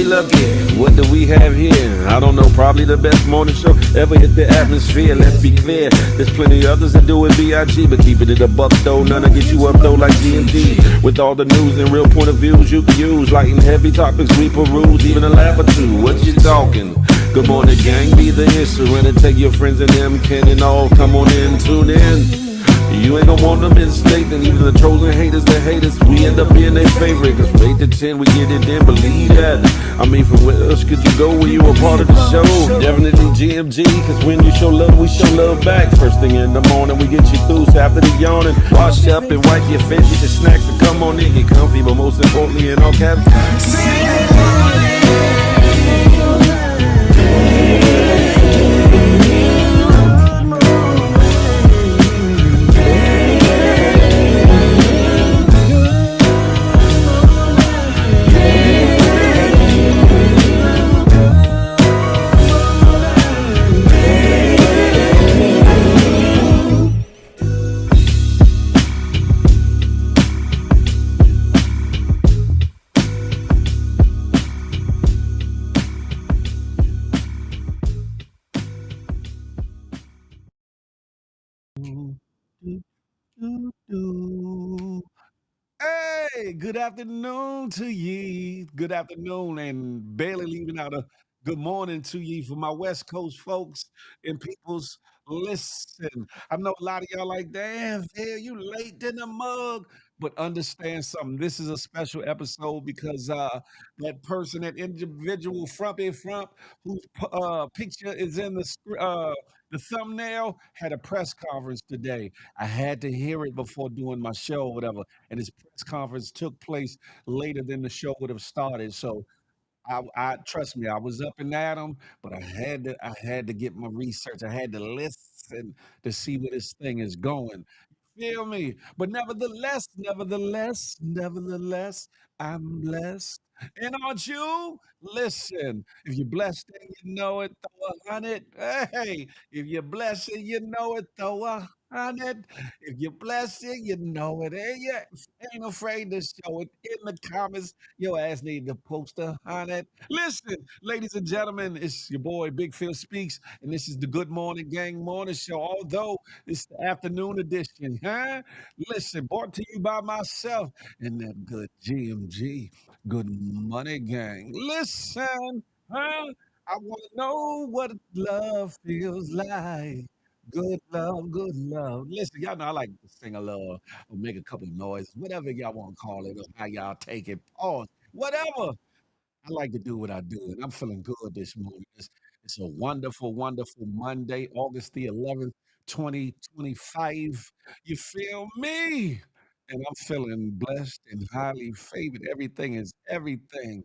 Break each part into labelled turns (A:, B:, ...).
A: lucky. What do we have here? I don't know, probably the best morning show ever hit the atmosphere. Let's be clear, there's plenty others that do it B.I.G. But keeping it a buck though, none to get you up though like GMG. With all the news and real point of views you can use. Light and heavy topics we peruse, even a laugh or two. What you talking? Good morning, gang, be the instrument and take your friends and them kin and all. Come on in, tune in. You ain't gonna want them in state, and even the trolls and haters that hate us, we end up being their favorite. Cause from 8 to 10, we get it in, believe that. I mean, from where else could you go when you a part of the show? Definitely GMG, cause when you show love, we show love back. First thing in the morning, we get you through, so after the yawning, wash up and wipe your face, get your snacks and come on in, get comfy, but most importantly, in all caps. Hey, good afternoon to ye. Good afternoon, and barely leaving out a good morning to ye for my West Coast folks and peoples. Listen, I know a lot of y'all like, damn, Phil, you late in the mug. But understand something. This is a special episode because that person, that individual front, whose picture is in the thumbnail, had a press conference today. I had to hear it before doing my show or whatever, and his press conference took place later than the show would have started. So I trust me, I was up and at 'em, but I had to get my research. I had to listen to see where this thing is going. Feel me? But nevertheless, I'm blessed. And aren't you? Listen, if you're blessed and you know it, throw 100. Hey, if you're blessed and you know it, throw 100. If you're blessed and you know it, ain't afraid to show it in the comments. Your ass need to post 100. Listen, ladies and gentlemen, it's your boy Big Phil Speaks, and this is the Good Morning Gang Morning Show. Although it's the afternoon edition, huh? Listen, brought to you by myself and that good GMG, Good Money Gang. Listen, huh? I want to know what love feels like. Good love. Listen, y'all know I like to sing a little or make a couple of noises, whatever y'all want to call it, or how y'all take it, pause, whatever. I like to do what I do, and I'm feeling good this morning. It's a wonderful, wonderful Monday, August the 11th, 2025. You feel me? And I'm feeling blessed and highly favored. Everything is everything.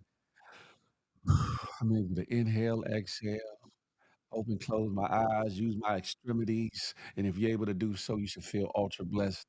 A: I'm able to inhale, exhale, open, close my eyes, use my extremities. And if you're able to do so, you should feel ultra blessed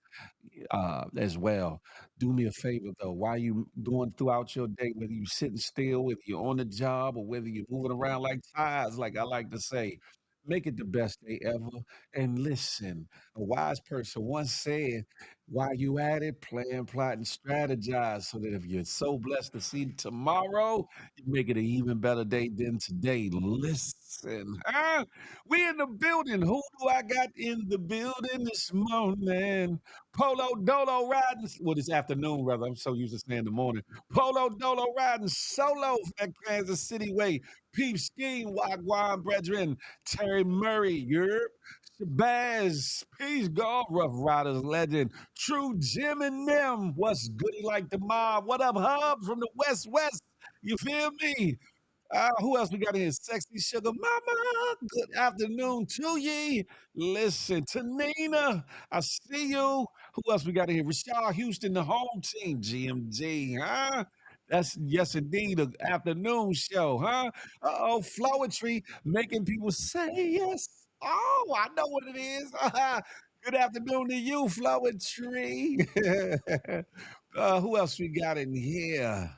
A: as well. Do me a favor though, while you going throughout your day, whether you sitting still, whether you're on the job, or whether you're moving around like tires, like I like to say, make it the best day ever. And listen, a wise person once said, while you at it, plan, plot, and strategize so that if you're so blessed to see tomorrow, you make it an even better day than today. Listen, huh? We in the building. Who do I got in the building this morning? Polo Dolo riding, well, this afternoon, rather. I'm so used to saying the morning. Polo Dolo riding solo for that Kansas City way. Peep Scheme, Wagwan Brethren, Terry Murray, Yerp, Shabazz, Peace God, Rough Riders legend, True Jim and them. What's goody like the mob? What up, Hub from the West? You feel me? Who else we got in here? Sexy Sugar Mama. Good afternoon to ye. Listen, to Nina. I see you. Who else we got in here? Rashard Houston, the home team. GMG, huh? That's yes indeed an afternoon show, huh? Uh-oh, Flowetry making people say yes. Oh, I know what it is. Good afternoon to you, Flowetry. Who else we got in here?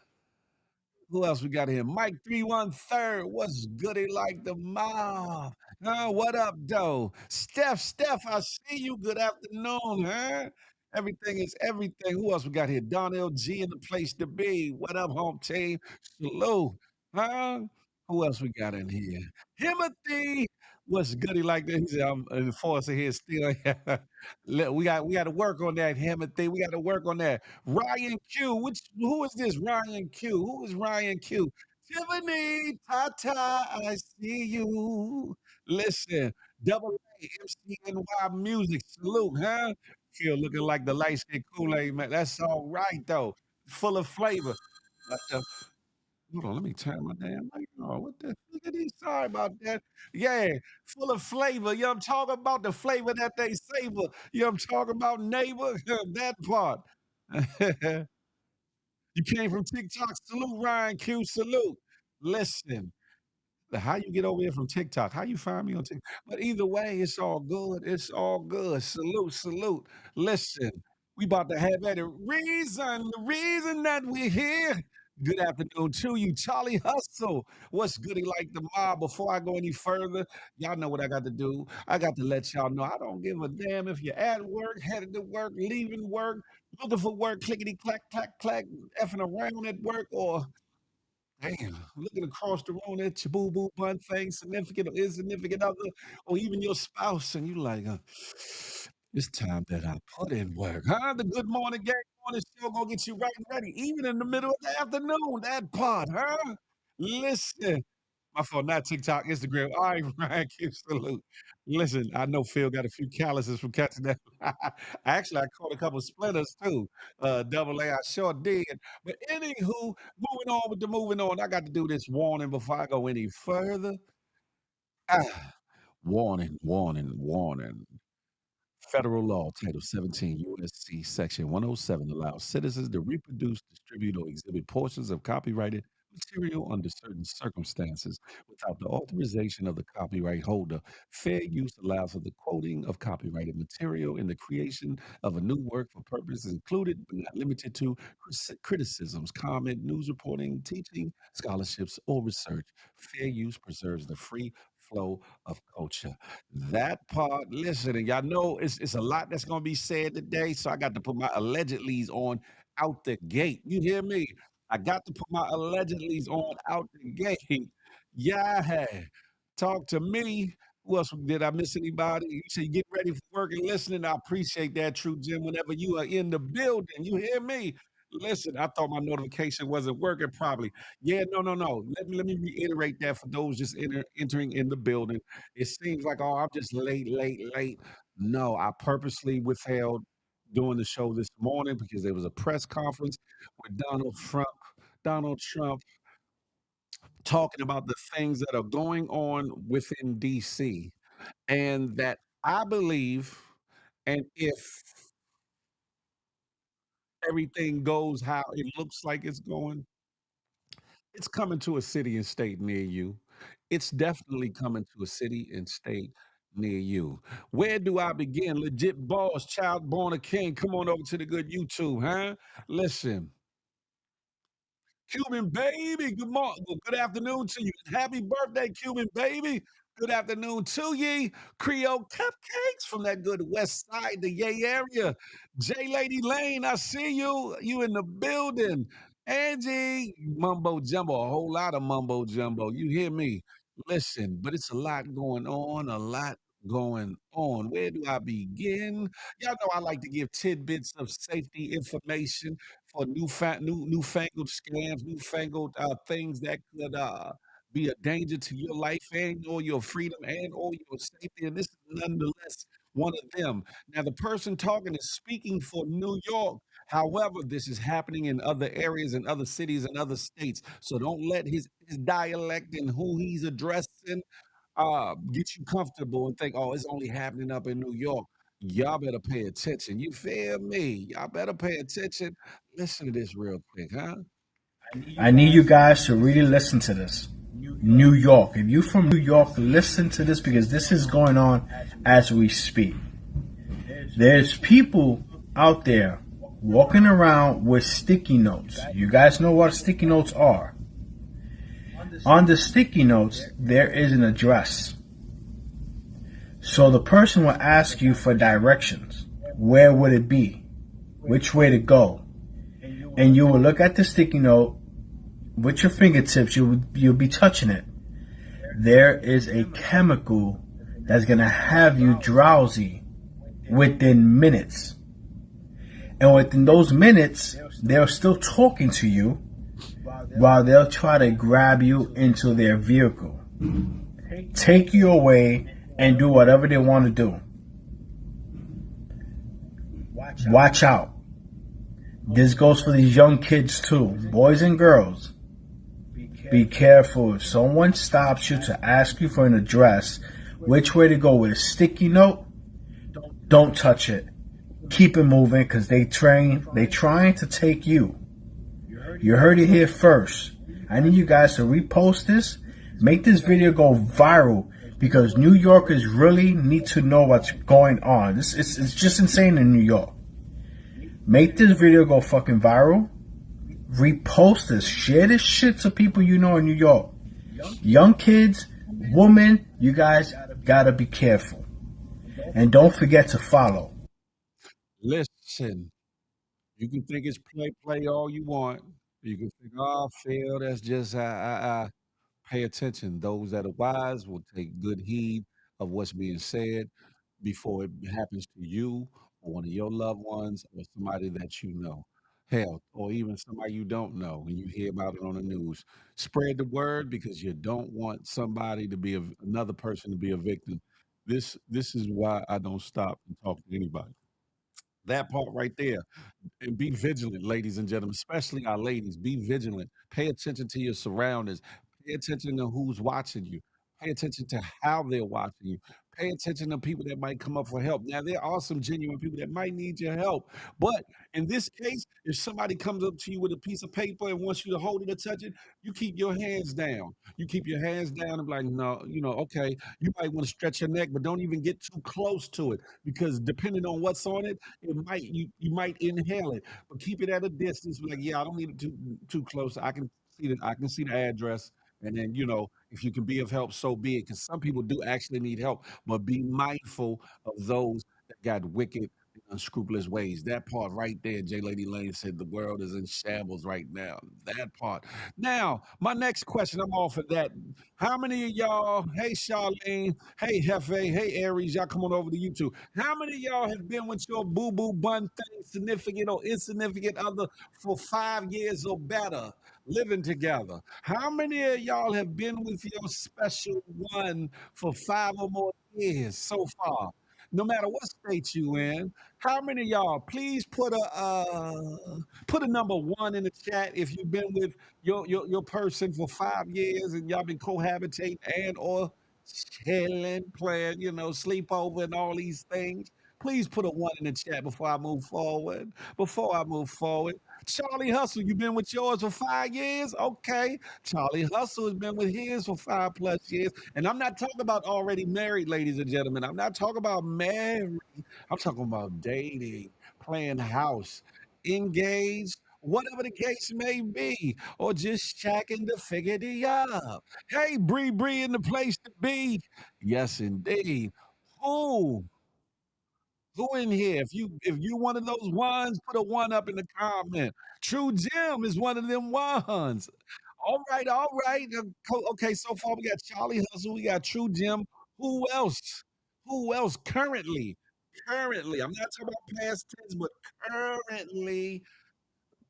A: Who else we got here? Mike 313. What's goody like the mob? What up, though? Steph, I see you. Good afternoon, huh? Everything is everything. Who else we got here? Don LG in the place to be. What up, home team? Salute. Huh? Who else we got in here? Timothy. What's goody like that? He said, I'm enforcing here still. We got to work on that, Timothy. We got to work on that. Ryan Q. Who is this Ryan Q? Who is Ryan Q? Tiffany, Tata, I see you. Listen, double A, MCNY music. Salute, huh? Phil looking like the light skinned Kool-Aid, man. That's all right though. Full of flavor. What the Hold on, let me turn my damn mic on. What the heck are these? Sorry about that. Yeah, full of flavor. You know I'm talking about? The flavor that they savor. You know I'm talking about, neighbor? That part. You came from TikTok. Salute, Ryan Q. Salute. Listen. How you get over here from TikTok? How you find me on TikTok? But either way, it's all good. It's all good. Salute, salute. Listen, we about to have that the reason that we're here. Good afternoon to you, Charlie Hustle. What's goody like the mob? Before I go any further, y'all know what I got to do. I got to let y'all know I don't give a damn if you're at work, headed to work, leaving work, looking for work, clickety clack, clack, clack, effing around at work, or damn, looking across the room at your boo boo bun thing, significant or insignificant other, or even your spouse, and you like, it's time that I put in work, huh? The Good Morning Gang Morning Show gonna get you right and ready, even in the middle of the afternoon. That part, huh? Listen, my fault, not TikTok, Instagram. All right, Ryan, keep salute. Listen, I know Phil got a few calluses from catching that. Actually, I caught a couple splinters too. Double A, I sure did. But anywho, moving on with the moving on. I got to do this warning before I go any further. Ah, warning, warning, warning. Federal law, Title 17 U.S.C. Section 107 allows citizens to reproduce, distribute, or exhibit portions of copyrighted material under certain circumstances without the authorization of the copyright holder. Fair use allows for the quoting of copyrighted material in the creation of a new work for purposes included but not limited to criticisms, comment, news reporting, teaching, scholarships, or research. Fair use preserves the free flow of culture. That part, listen, and y'all know it's a lot that's gonna be said today, so I got to put my allegedlys on out the gate. You hear me? I got to put my allegedlys on out the gate. Yeah, talk to me. Who else did I miss anybody? You say get ready for work and listening. I appreciate that, True Jim. Whenever you are in the building, you hear me? Listen, I thought my notification wasn't working probably. Yeah, no, no, no. Let me reiterate that for those just entering in the building. It seems like, oh, I'm just late, late, late. No, I purposely withheld doing the show this morning because there was a press conference with Donald Trump talking about the things that are going on within DC. And that I believe, and if everything goes how it looks like it's going, it's coming to a city and state near you. It's definitely coming to a city and state near you. Where do I begin? Legit boss, child born a king. Come on over to the good YouTube, huh? Listen, Cuban baby, good morning, good afternoon to you. Happy birthday, Cuban baby. Good afternoon to ye. Creole cupcakes from that good west side, the Yay area. J Lady Lane, I see you. You in the building. Angie, mumbo jumbo, a whole lot of mumbo jumbo. You hear me? Listen, but it's a lot going on, a lot going on. Where do I begin? Y'all know I like to give tidbits of safety information for newfangled scams, newfangled things that could be a danger to your life and or your freedom and or your safety. And this is nonetheless one of them. Now, the person talking is speaking for New York. However, this is happening in other areas and other cities and other states. So don't let his dialect and who he's addressing get you comfortable and think, oh, it's only happening up in New York. Y'all better pay attention. You feel me? Y'all better pay attention. Listen to this real quick, huh?
B: I need you guys to really listen to this. New York. If you're from New York, listen to this because this is going on as we speak. There's people out there walking around with sticky notes. You guys know what sticky notes are. On the sticky notes, there is an address. So the person will ask you for directions. Where would it be? Which way to go? And you will look at the sticky note with your fingertips, you'll be touching it. There is a chemical that's gonna have you drowsy within minutes. And within those minutes, they're still talking to you while they'll try to grab you into their vehicle, take you away, and do whatever they want to do. Watch out. This goes for these young kids too, boys and girls. Be careful if someone stops you to ask you for an address, which way to go with a sticky note. Don't touch it. Keep it moving because they trying to take you. You heard it here first. I need you guys to repost this, make this video go viral because New Yorkers really need to know what's going on. It's just insane in New York. Make this video go fucking viral. Repost this. Share this shit to people you know in New York. Young kids, women, you guys gotta be careful. And don't forget to follow.
A: Listen, you can think it's play all you want. You can think, oh, Phil, that's just pay attention. Those that are wise will take good heed of what's being said before it happens to you or one of your loved ones or somebody that you know. Hell, or even somebody you don't know and you hear about it on the news. Spread the word because you don't want somebody to be another person to be a victim. This is why I don't stop and talk to anybody. That part right there. And be vigilant, ladies and gentlemen, especially our ladies. Be vigilant. Pay attention to your surroundings. Pay attention to who's watching you. Pay attention to how they're watching you. Pay attention to people that might come up for help. Now, there are some genuine people that might need your help. But in this case, if somebody comes up to you with a piece of paper and wants you to hold it or touch it, you keep your hands down. You keep your hands down and be like, no, okay. You might want to stretch your neck, but don't even get too close to it because depending on what's on it, you might inhale it, but keep it at a distance. Like, yeah, I don't need it too close. I can see the address, and then if you can be of help, so be it. Because some people do actually need help, but be mindful of those that got wicked and unscrupulous ways. That part right there, J. Lady Lane said the world is in shambles right now. That part. Now, my next question, I'm off of that. How many of y'all, hey Charlene, hey Hefe, hey Aries, y'all come on over to YouTube. How many of y'all have been with your boo boo bun thing, significant or insignificant other, for 5 years or better, living together? How many of y'all have been with your special one for 5 or more years so far? No matter what state you in, how many of y'all? Please put a number one in the chat if you've been with your person for 5 years and y'all been cohabitating and or chilling, playing, sleepover and all these things. Please put a one in the chat before I move forward. Before I move forward. Charlie Hustle, you been with yours for 5 years? Okay. Charlie Hustle has been with his for 5+ years. And I'm not talking about already married, ladies and gentlemen. I'm not talking about married. I'm talking about dating, playing house, engaged, whatever the case may be, or just checking to figure it up. Hey, Bree in the place to be. Yes, indeed. Who? Who in here? If you one of those ones, put a one up in the comment. True Jim is one of them ones. All right, all right. Okay, so far we got Charlie Hustle, we got True Jim. Who else? Who else currently? Currently, I'm not talking about past tense, but currently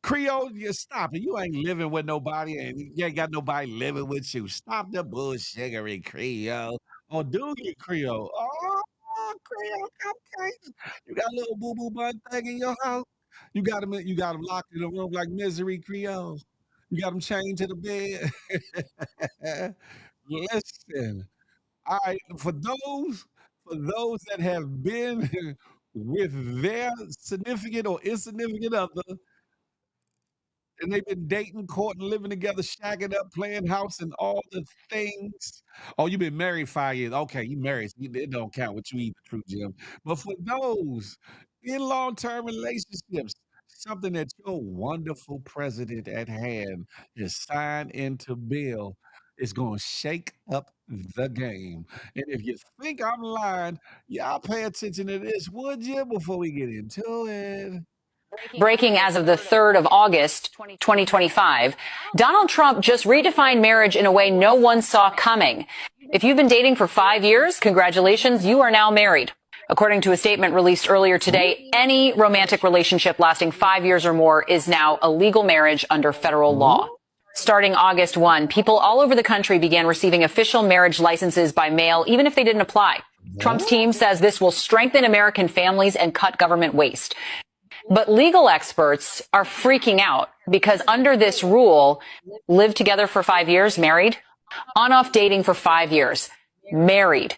A: Creole, you stop it. You ain't living with nobody, and you ain't got nobody living with you. Stop the bullshittery, Creole. Or do you, Creole? Oh, Creole cupcakes. You got a little boo boo bun thing in your house. You got him locked in a room like misery, Creole. You got him chained to the bed. Listen, all right. For those that have been with their significant or insignificant other and they've been dating, courting, living together, shacking up, playing house, and all the things. Oh, you've been married 5 years. Okay, you married. So it don't count what you eat, true Jim. But for those in long-term relationships, something that your wonderful president at hand has signed into bill is going to shake up the game. And if you think I'm lying, y'all pay attention to this, would you, before we get into it?
C: Breaking as of the 3rd of August, 2025, Donald Trump just redefined marriage in a way no one saw coming. If you've been dating for 5 years, congratulations, you are now married. According to a statement released earlier today, any romantic relationship lasting 5 years or more is now a legal marriage under federal law. Starting August 1, people all over the country began receiving official marriage licenses by mail, even if they didn't apply. Trump's team says this will strengthen American families and cut government waste. But legal experts are freaking out because under this rule, live together for 5 years, married, on-off dating for 5 years, married.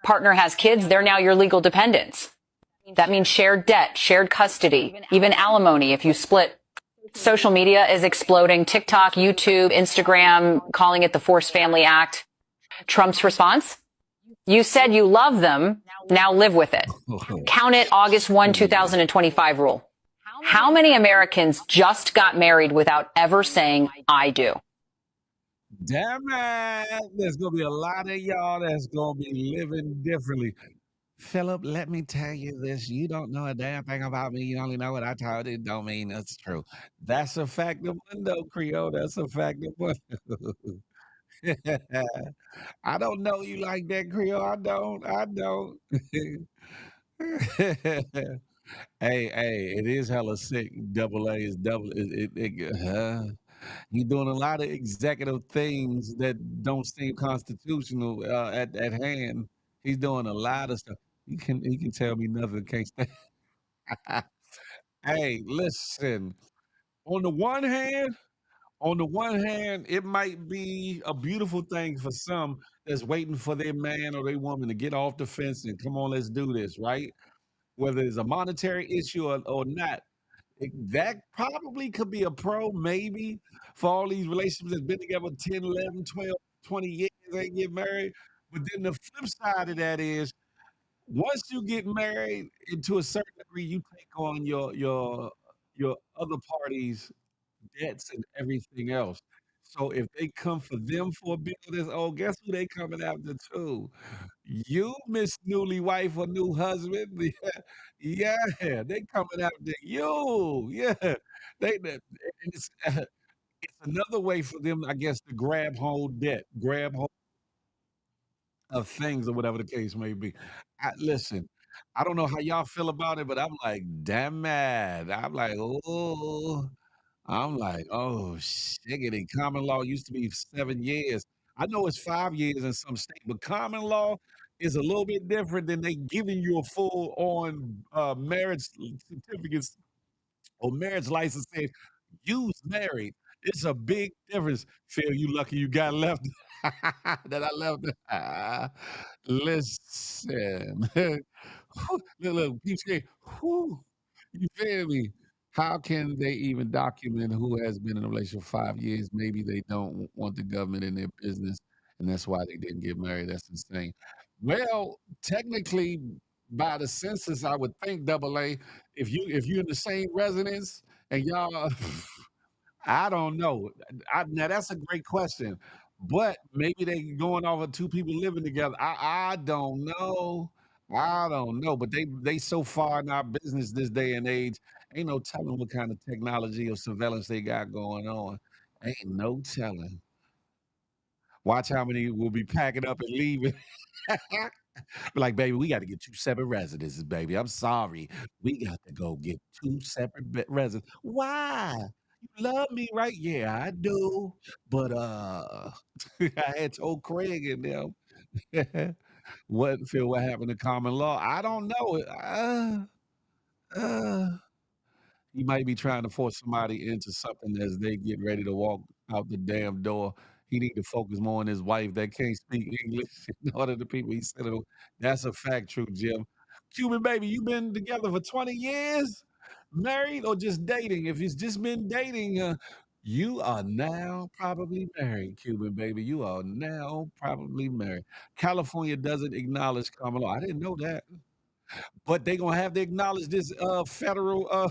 C: Partner has kids, they're now your legal dependents. That means shared debt, shared custody, even alimony if you split. Social media is exploding. TikTok, YouTube, Instagram, calling it the Forced Family Act. Trump's response? You said you love them. Now live with it. Count it August 1, 2025 rule. How many Americans just got married without ever saying, I do?
A: Damn it. There's going to be a lot of y'all that's going to be living differently. Philip, let me tell you this. You don't know a damn thing about me. You only know what I told you. Don't mean that's true. That's a fact of one, though, Creole. That's a fact of one. I don't know you like that, Creole. I don't. I don't. Hey, it is hella sick. Double A is double. He's doing a lot of executive things that don't seem constitutional at hand. He's doing a lot of stuff. He can tell me nothing. Can't stand. Hey, listen. On the one hand, it might be a beautiful thing for some that's waiting for their man or their woman to get off the fence and come on, let's do this, right? Whether it's a monetary issue or not. That probably could be a pro, maybe, for all these relationships that's been together 10, 11, 12, 20 years, they get married. But then the flip side of that is once you get married, and to a certain degree, you take on your other party's debts and everything else. So if they come for them for a bill this, oh, guess who they coming after too? You, Miss Newly Wife or new husband. Yeah, they coming after you. Yeah. And it's another way for them, I guess, to grab hold debt, grab hold of things or whatever the case may be. Listen, I don't know how y'all feel about it, but I'm like, damn mad. I'm like, oh, shiggity. Common law used to be 7 years. I know it's 5 years in some state, but common law is a little bit different than they giving you a full on marriage certificates or marriage license saying you's married. It's a big difference. Phil, you lucky you got left that I left. Listen. Look, keep saying, whew, you feel me? How can they even document who has been in a relationship for 5 years? Maybe they don't want the government in their business, and that's why they didn't get married. That's insane. Well, technically, by the census, I would think double A, if you're in the same residence and y'all I don't know. Now that's a great question, but maybe they going off of two people living together. I don't know. I don't know, but they so far in our business this day and age, ain't no telling what kind of technology or surveillance they got going on. Ain't no telling. Watch how many will be packing up and leaving. Be like, baby, we got to get two separate residences, baby. I'm sorry. We got to go get two separate residences. Why? You love me, right? Yeah, I do. But I had told Craig and them. What happened to common law? I don't know. Uh, he might be trying to force somebody into something as they get ready to walk out the damn door. He need to focus more on his wife that can't speak English in order to people he's sending. That's a fact, true, Jim. Cuban baby, you been together for 20 years, married or just dating? If it's just been dating, you are now probably married, Cuban baby. You are now probably married. California doesn't acknowledge common law. I didn't know that, but they gonna have to acknowledge this federal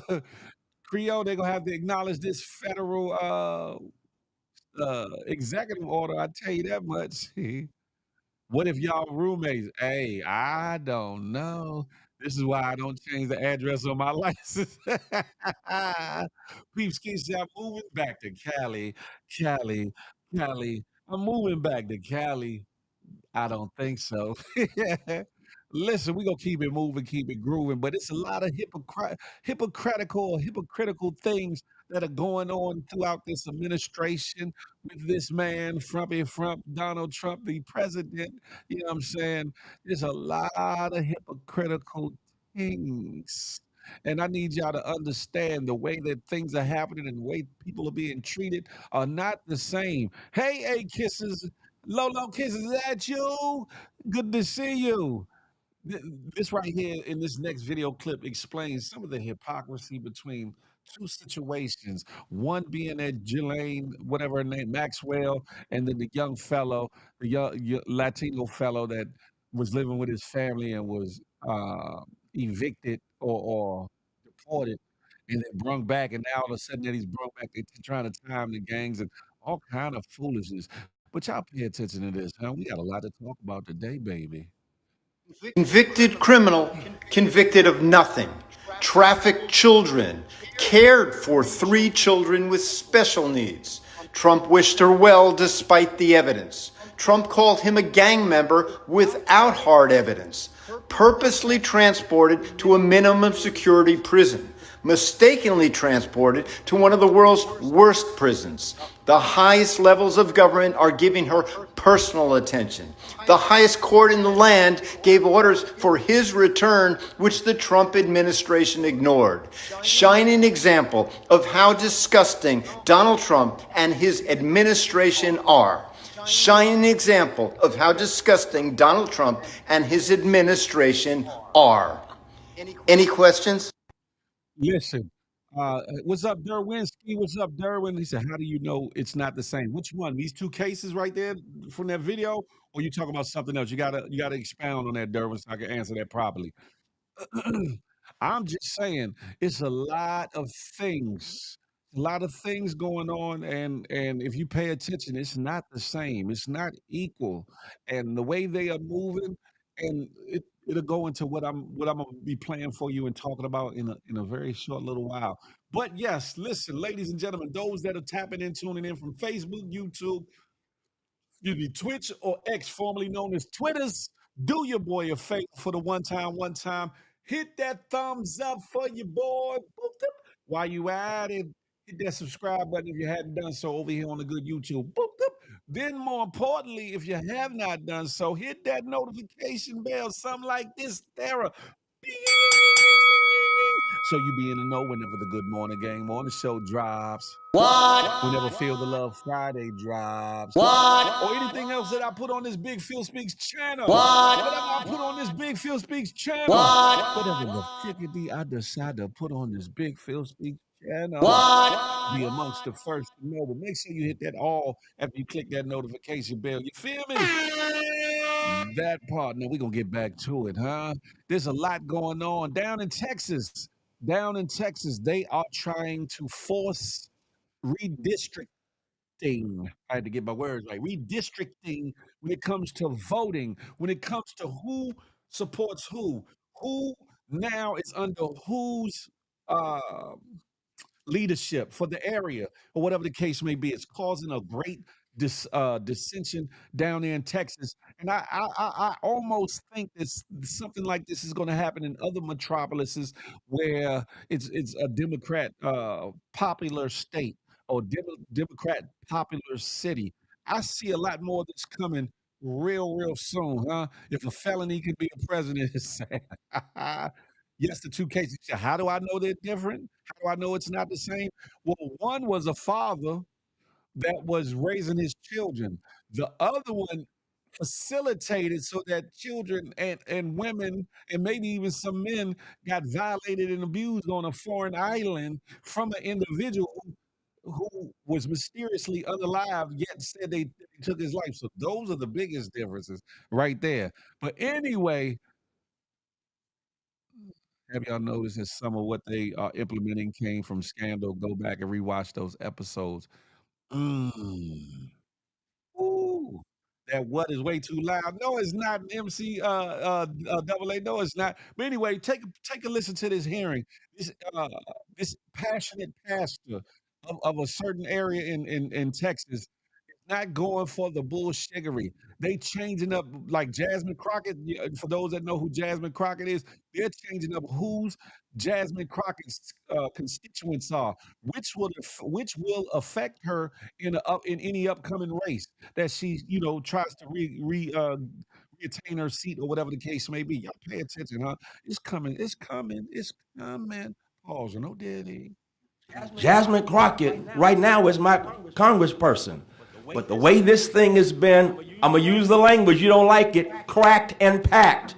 A: Creole, they're gonna have to acknowledge this federal executive order. I tell you that much. What if y'all roommates? Hey, I don't know. This is why I don't change the address on my license. Peepski, I'm moving back to Cali, Cali, Cali. I'm moving back to Cali. I don't think so. Listen, we're gonna keep it moving, keep it grooving, but it's a lot of hypocritical things that are going on throughout this administration with this man, Frumpy Frump, Donald Trump, the president. You know what I'm saying? There's a lot of hypocritical things. And I need y'all to understand the way that things are happening and the way people are being treated are not the same. Hey, A Kisses, Lolo Kiss, is that you? Good to see you. This right here in this next video clip explains some of the hypocrisy between two situations. One being that Jelaine, whatever her name, Maxwell, and then the young fellow, the young Latino fellow that was living with his family and was evicted or deported, and then brung back, and now all of a sudden that he's brung back, they're trying to time the gangs and all kind of foolishness. But y'all pay attention to this, huh? We got a lot to talk about today, baby.
D: Convicted criminal, convicted of nothing. Trafficked children, cared for 3 children with special needs. Trump wished her well despite the evidence. Trump called him a gang member without hard evidence. Purposely transported to a minimum security prison. Mistakenly transported to one of the world's worst prisons. The highest levels of government are giving her personal attention. The highest court in the land gave orders for his return, which the Trump administration ignored. Shining example of how disgusting Donald Trump and his administration are. Shining example of how disgusting Donald Trump and his administration are. Any questions?
A: Listen, what's up, Derwinski? What's up, Derwin? He said, "How do you know it's not the same? Which one? These two cases right there from that video, or you talking about something else? You gotta expound on that, Derwin, so I can answer that properly." I'm just saying it's a lot of things going on, and if you pay attention, it's not the same. It's not equal, and the way they are moving, and it'll go into what I'm gonna be playing for you and talking about in a very short little while. But yes, listen, ladies and gentlemen, those that are tapping in, tuning in from Facebook, YouTube, excuse me, Twitch or X, formerly known as Twitters, do your boy a favor for the one time. Hit that thumbs up for your boy. Boop, boop. While you at it, hit that subscribe button if you hadn't done so over here on the good YouTube. Boop, boop. Then, more importantly, if you have not done so, hit that notification bell, something like this, Sarah. Bing, so you be in the know whenever the Good Morning Gang Morning Show drops. Whenever Feel the Love Friday drops. Or anything else that I put on this Big Phil Speaks channel. Whatever I put on this Big Phil Speaks channel. Whatever the fickety I decide to put on this Big Phil Speaks channel. Be amongst the first to know. But make sure you hit that all after you click that notification bell. You feel me? That part. Now we're gonna get back to it, huh? There's a lot going on down in Texas. Down in Texas, they are trying to force redistricting. I had to get my words right. Redistricting when it comes to voting, when it comes to who supports who now is under whose uh, leadership for the area or whatever the case may be. It's causing a great dissension down there in Texas, and I almost think this something like this is going to happen in other metropolises where it's a Democrat popular state or Democrat popular city. I see a lot more of this coming real soon, huh? If a felony can be a president, it's sad. Yes, the two cases. How do I know they're different? How do I know it's not the same? Well, one was a father that was raising his children. The other one facilitated so that children and women and maybe even some men got violated and abused on a foreign island from an individual who was mysteriously unalive yet said they took his life. So those are the biggest differences right there. But anyway, have y'all noticed that some of what they are implementing came from Scandal? Go back and rewatch those episodes. Mm. Ooh. That what is way too loud. No, it's not. MC double A. No, it's not. But anyway, take a listen to this hearing. This this passionate pastor of a certain area in Texas not going for the bullshiggery. They changing up like Jasmine Crockett. For those that know who Jasmine Crockett is, they're changing up who's Jasmine Crockett's constituents are, which will affect her in any upcoming race that she tries to reattain her seat or whatever the case may be. Y'all pay attention, huh? It's coming. It's coming. It's coming. Pause. No diddy.
E: Jasmine Crockett right now is my congressperson. But the way this thing has been, I'm going to use the language, you don't like it, cracked and packed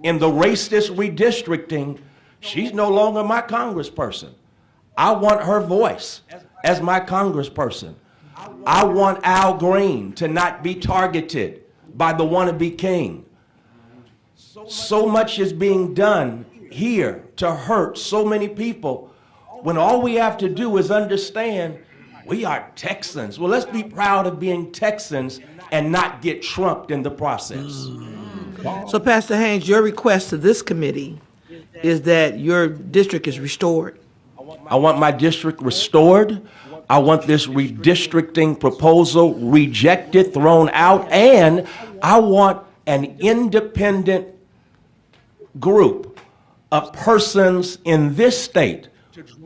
E: in the racist redistricting, she's no longer my congressperson. I want her voice as my congressperson. I want Al Green to not be targeted by the wannabe king. So much is being done here to hurt so many people when all we have to do is understand we are Texans. Well, let's be proud of being Texans and not get trumped in the process.
F: So, Pastor Haynes, your request to this committee is that your district is restored.
E: I want my district restored. I want this redistricting proposal rejected, thrown out, and I want an independent group of persons in this state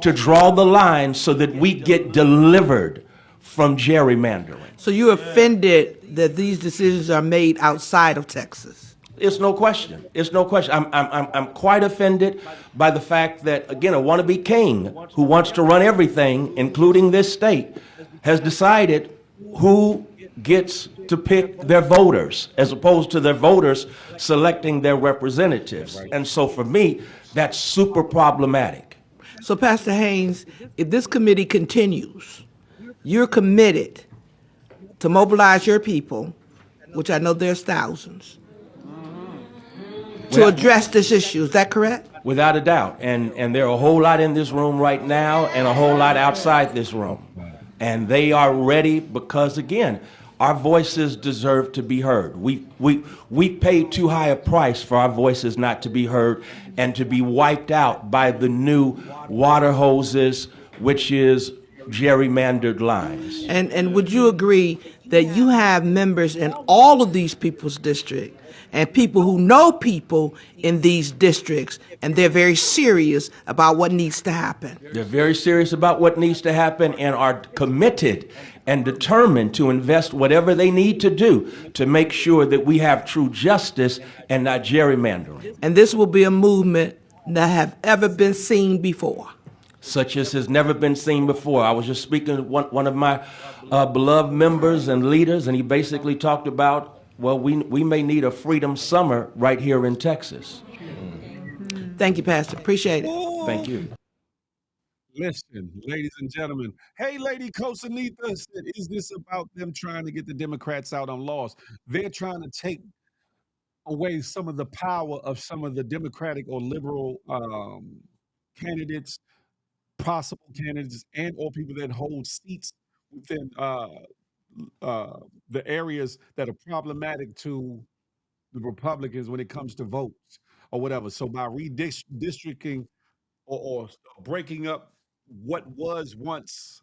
E: to draw the line so that we get delivered from gerrymandering.
F: So you're offended that these decisions are made outside of Texas?
E: It's no question. It's no question. I'm quite offended by the fact that, again, a wannabe king who wants to run everything, including this state, has decided who gets to pick their voters as opposed to their voters selecting their representatives. And so for me, that's super problematic.
F: So, Pastor Haynes, if this committee continues, you're committed to mobilize your people, which I know there's thousands, to address this issue. Is that correct?
E: Without a doubt. And there are a whole lot in this room right now and a whole lot outside this room. And they are ready because, again, our voices deserve to be heard. We pay too high a price for our voices not to be heard and to be wiped out by the new water hoses, which is gerrymandered lines.
F: And would you agree that you have members in all of these people's district and people who know people in these districts, and they're very serious about what needs to happen?
E: They're very serious about what needs to happen and are committed and determined to invest whatever they need to do to make sure that we have true justice and not gerrymandering.
F: And this will be a movement that have ever been seen before.
E: Such as has never been seen before. I was just speaking to one of my beloved members and leaders, and he basically talked about, well, we may need a freedom summer right here in Texas.
F: Thank you, Pastor. Appreciate it.
E: Thank you.
A: Listen, ladies and gentlemen. Hey, Lady Kosanitha said, is this about them trying to get the Democrats out on laws? They're trying to take away some of the power of some of the Democratic or liberal candidates, possible candidates, and or people that hold seats within the areas that are problematic to the Republicans when it comes to votes or whatever. So by redistricting or breaking up what was once,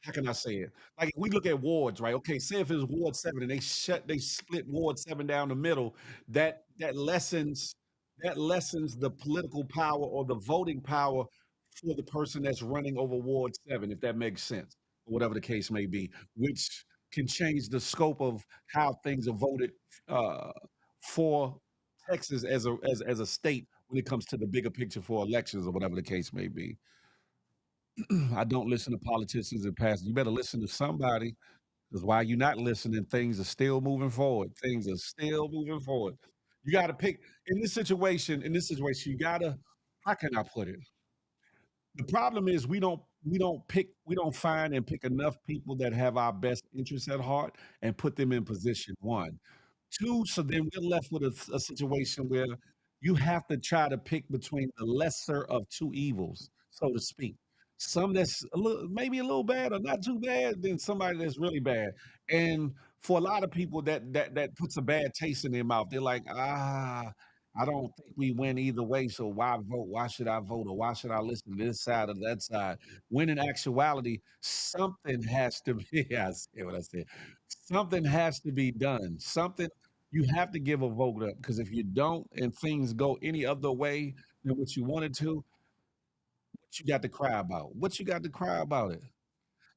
A: how can I say it? Like if we look at wards, right? Okay, say if it's Ward 7 and they split Ward 7 down the middle, that lessens the political power or the voting power for the person that's running over Ward 7, if that makes sense, or whatever the case may be, which can change the scope of how things are voted for Texas as a state when it comes to the bigger picture for elections or whatever the case may be. I don't listen to politicians and pastors. You better listen to somebody, because while you're not listening, things are still moving forward. Things are still moving forward. You got to pick in this situation. You got to. How can I put it? The problem is we don't find and pick enough people that have our best interests at heart and put them in position. One, two. So then we're left with a situation where you have to try to pick between the lesser of two evils, so to speak. Some that's maybe a little bad or not too bad, then somebody that's really bad. And For a lot of people, that puts a bad taste in their mouth. They're like, I don't think we win either way, so why vote? Why should I vote? Or why should I listen to this side or that side? When in actuality, something has to be, I see what I said. Something has to be done. Something, you have to give a vote up, because if you don't and things go any other way than what you wanted to, what you got to cry about? What you got to cry about it?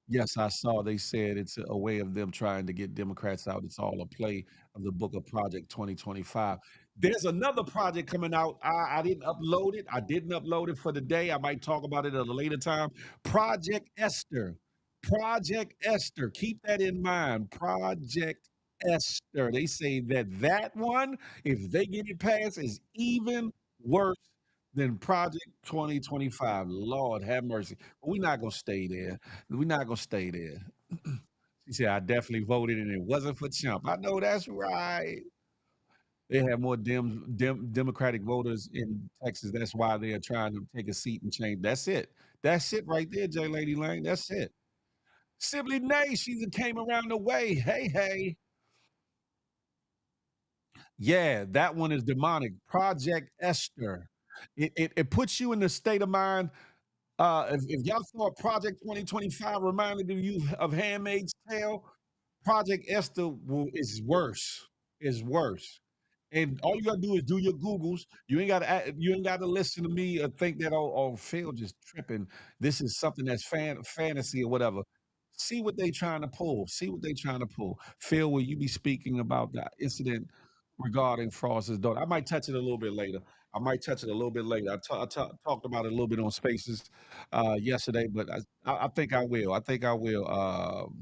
A: Yes, I saw they said it's a way of them trying to get Democrats out. It's all a play of the book of Project 2025. There's another project coming out. I didn't upload it. I didn't upload it for the day. I might talk about it at a later time. Project Esther. Project Esther. Keep that in mind. Project Esther. They say that one, if they get it passed, is even worse than Project 2025. Lord have mercy. But we're not going to stay there. We're not gonna stay there. She said, I definitely voted and it wasn't for Trump. I know that's right. They have more Democratic voters in Texas. That's why they are trying to take a seat and change. That's it. That's it right there, J Lady Lang. That's it. Sibley Nay, she came around the way. Hey, hey. Yeah, that one is demonic. Project Esther. It puts you in the state of mind. If y'all thought Project 2025 reminded you of Handmaid's Tale, Project Esther is worse. Is worse. And all you gotta do is do your Googles. You ain't gotta listen to me or think that Phil just tripping. This is something that's fantasy or whatever. See what they trying to pull. See what they trying to pull. Phil, will you be speaking about the incident regarding Frost's daughter? I might touch it a little bit later. I might touch it a little bit later. Talked about it a little bit on Spaces yesterday, but I think I will. I think I will.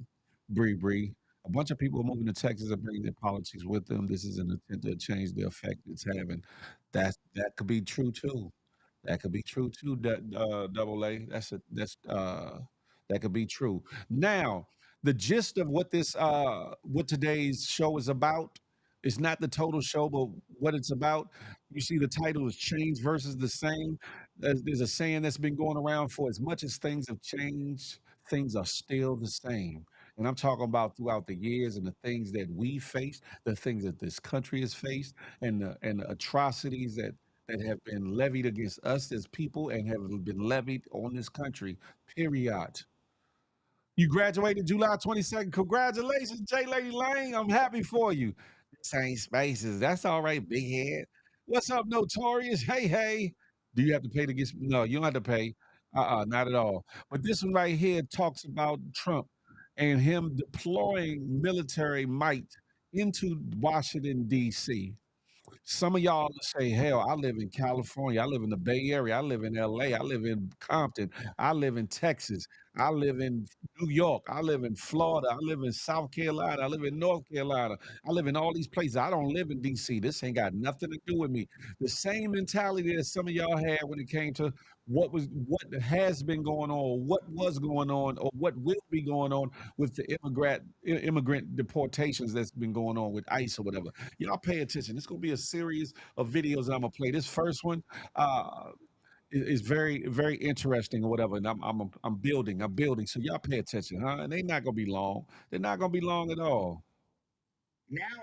A: Bree Bree. A bunch of people are moving to Texas and bringing their politics with them. This is an attempt to change the effect it's having. That could be true too. That could be true too. Double A. That could be true. Now, the gist of what today's show is about is not the total show, but what it's about. You see, the title is "Change versus the Same." There's a saying that's been going around for as much as things have changed, things are still the same. And I'm talking about throughout the years and the things that we face, the things that this country has faced, and the atrocities that have been levied against us as people and have been levied on this country. Period. You graduated July 22nd. Congratulations, J Lady Lane. I'm happy for you. Same spaces. That's all right, big head. What's up, Notorious? Hey, hey. Do you have to pay to get? No, you don't have to pay. Not at all. But this one right here talks about Trump and him deploying military might into Washington, D.C. Some of y'all say, hell, I live in California. I live in the Bay Area. I live in LA. I live in Compton. I live in Texas. I live in New York. I live in Florida. I live in South Carolina. I live in North Carolina. I live in all these places. I don't live in DC. This ain't got nothing to do with me. The same mentality that some of y'all had when it came to what has been going on, what was going on, or what will be going on with the immigrant deportations that's been going on with ICE or whatever. Y'all pay attention. It's gonna be a series of videos that I'm gonna play. This first one is very, very interesting or whatever. And I'm building. So y'all pay attention, huh? And they're not gonna be long. They're not gonna be long at all.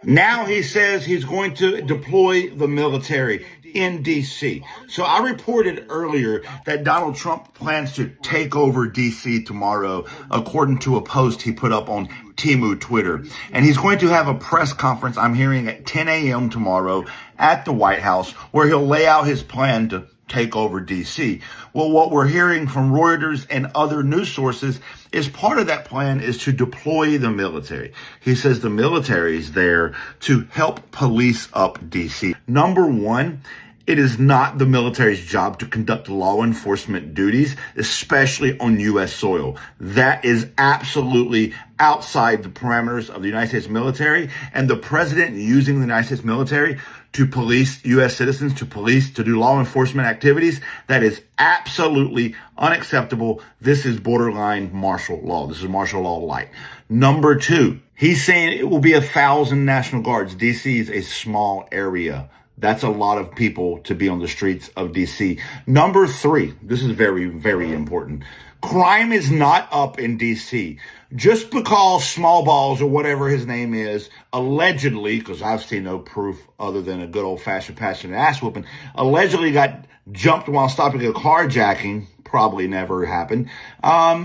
G: Now he says he's going to deploy the military in D.C. So I reported earlier that Donald Trump plans to take over D.C. tomorrow, according to a post he put up on Timu Twitter. And he's going to have a press conference, I'm hearing, at 10 a.m. tomorrow at the White House, where he'll lay out his plan to take over D.C. Well, what we're hearing from Reuters and other news sources is part of that plan is to deploy the military. He says the military is there to help police up D.C. Number one, it is not the military's job to conduct law enforcement duties, especially on U.S. soil. That is absolutely outside the parameters of the United States military, and the president using the United States military to police U.S. citizens, to do law enforcement activities, that is absolutely unacceptable. This is borderline martial law. This is martial law light. Number two, he's saying it will be 1,000 National Guards. D.C. is a small area. That's a lot of people to be on the streets of D.C. Number three, this is very, very important. Crime is not up in DC. Just because Small Balls or whatever his name is, allegedly, because I've seen no proof other than a good old fashioned passionate ass whooping, allegedly got jumped while stopping a carjacking, probably never happened.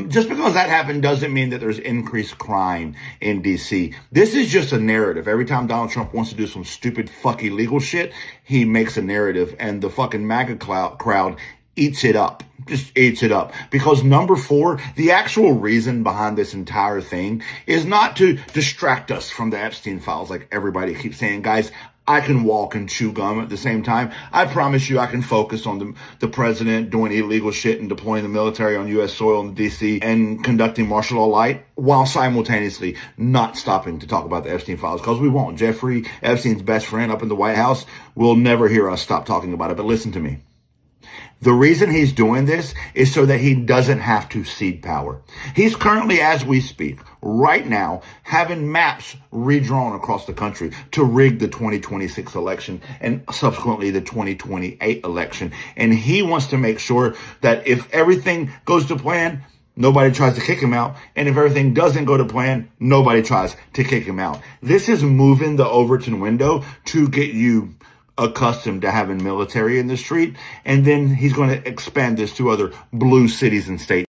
G: Just because that happened doesn't mean that there's increased crime in DC. This is just a narrative. Every time Donald Trump wants to do some stupid fuck illegal shit, he makes a narrative, and the fucking MAGA crowd eats it up. Just eats it up. Because number 4, the actual reason behind this entire thing is not to distract us from the Epstein files like everybody keeps saying. Guys, I can walk and chew gum at the same time. I promise you I can focus on the president doing illegal shit and deploying the military on U.S. soil in D.C. and conducting martial law light while simultaneously not stopping to talk about the Epstein files, because we won't. Jeffrey Epstein's best friend up in the White House will never hear us stop talking about it. But listen to me. The reason he's doing this is so that he doesn't have to cede power. He's currently, as we speak, right now, having maps redrawn across the country to rig the 2026 election and subsequently the 2028 election. And he wants to make sure that if everything goes to plan, nobody tries to kick him out. And if everything doesn't go to plan, nobody tries to kick him out. This is moving the Overton window to get you accustomed to having military in the street, and then he's going to expand this to other blue cities and states.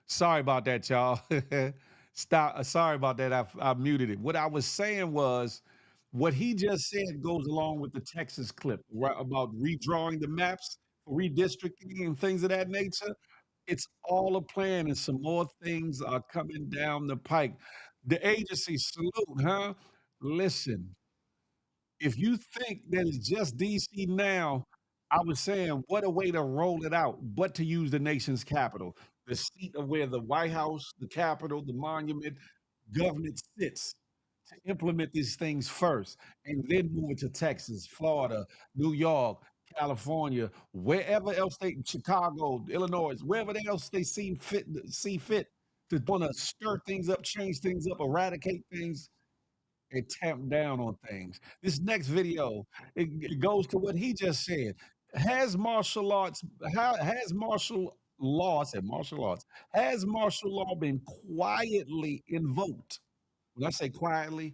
A: Sorry about that, y'all. Stop. Sorry about that. I muted it. What I was saying was, what he just said goes along with the Texas clip, right, about redrawing the maps for redistricting and things of that nature. It's all a plan, and some more things are coming down the pike. The agency salute, huh? Listen, if you think that it's just DC now, I was saying, what a way to roll it out, but to use the nation's capital, the seat of where the White House, the Capitol, the monument, government sits, to implement these things first, and then move it to Texas, Florida, New York, California, wherever else they, Chicago, Illinois, wherever else they see fit to want to stir things up, change things up, eradicate things, and tamp down on things. This next video, it goes to what he just said. Has martial arts, has martial law, I said martial arts, has martial law been quietly invoked? When I say quietly,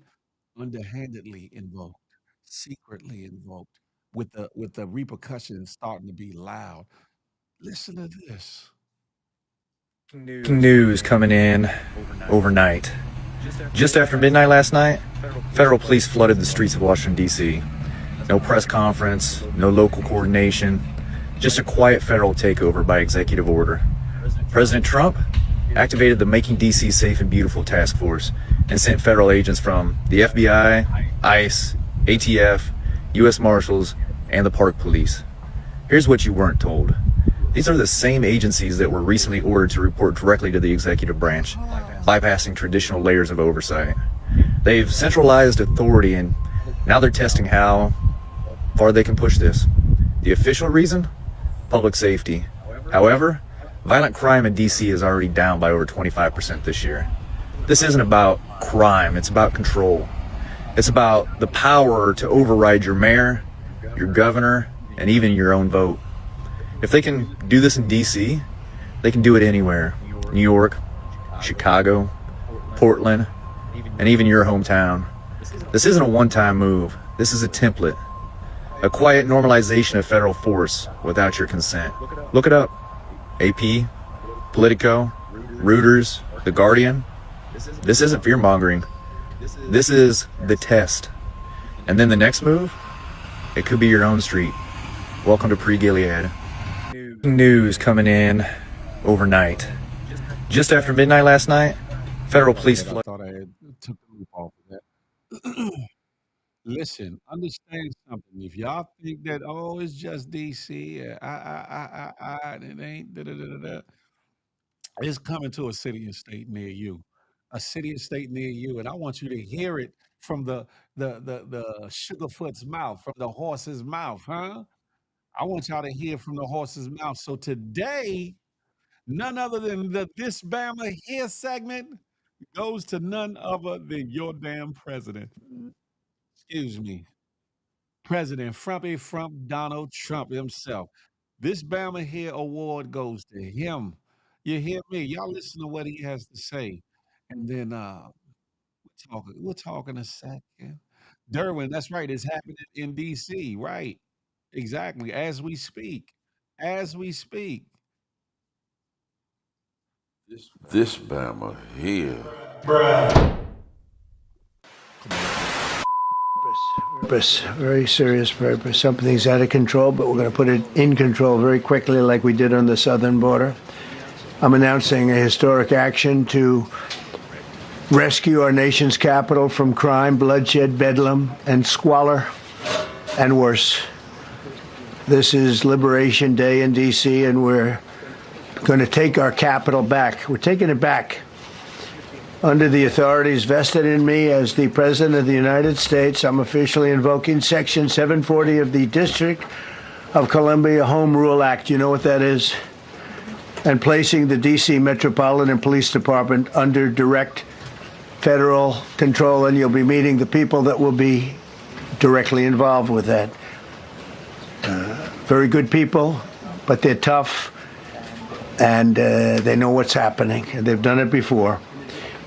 A: underhandedly invoked, secretly invoked, with the repercussions starting to be loud. Listen to this.
H: News coming in overnight. Just after midnight last night, federal police flooded the streets of Washington, D.C. No press conference, no local coordination, just a quiet federal takeover by executive order. President Trump activated the Making D.C. Safe and Beautiful task force and sent federal agents from the FBI, ICE, ATF, U.S. Marshals, and the Park Police. Here's what you weren't told. These are the same agencies that were recently ordered to report directly to the executive branch, bypassing traditional layers of oversight. They've centralized authority, and now they're testing how far they can push this. The official reason? Public safety. However, violent crime in DC is already down by over 25% this year. This isn't about crime, it's about control. It's about the power to override your mayor, your governor, and even your own vote. If they can do this in DC, they can do it anywhere. New York, Chicago, Portland, and even your hometown. This isn't a one-time move. This is a template. A quiet normalization of federal force without your consent. Look it up. AP, Politico, Reuters, The Guardian. This isn't fear-mongering. This is the test. And then the next move, it could be your own street. Welcome to Pre-Gilead. News coming in overnight. Just after midnight last night, federal police
A: I thought I had took the loop off of that. Listen, understand something. If y'all think that, oh, it's just DC, it ain't da da da da da. It's coming to a city and state near you, a city and state near you, and I want you to hear it from the sugarfoot's mouth, from the horse's mouth, huh? I want y'all to hear from the horse's mouth. So today, none other than this Bama here segment goes to none other than your damn president. Excuse me. President Frumpy Frump Donald Trump himself. This Bama here award goes to him. You hear me? Y'all listen to what he has to say. And then we'll talk in a second. Derwin, that's right. It's happening in DC, right? Exactly. As we speak. As we speak.
I: This Bama here.
J: Purpose, very serious purpose. Something's out of control, but we're going to put it in control very quickly, like we did on the southern border. I'm announcing a historic action to rescue our nation's capital from crime, bloodshed, bedlam, and squalor, and worse. This is Liberation Day in D.C., and we're going to take our capital back. We're taking it back. Under the authorities vested in me as the President of the United States, I'm officially invoking Section 740 of the District of Columbia Home Rule Act. You know what that is? And placing the D.C. Metropolitan Police Department under direct federal control, and you'll be meeting the people that will be directly involved with that. Very good people, but they're tough, and they know what's happening, and they've done it before.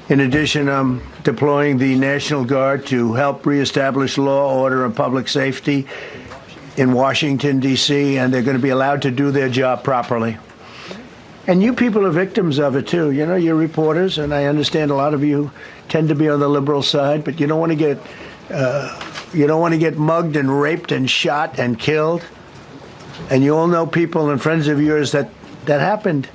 J: In addition, I'm deploying the National Guard to help reestablish law, order, and public safety in Washington, D.C., and they're going to be allowed to do their job properly. And you people are victims of it, too. You know, you're reporters, and I understand a lot of you tend to be on the liberal side, but you don't want to get mugged and raped and shot and killed. And you all know people and friends of yours that happened.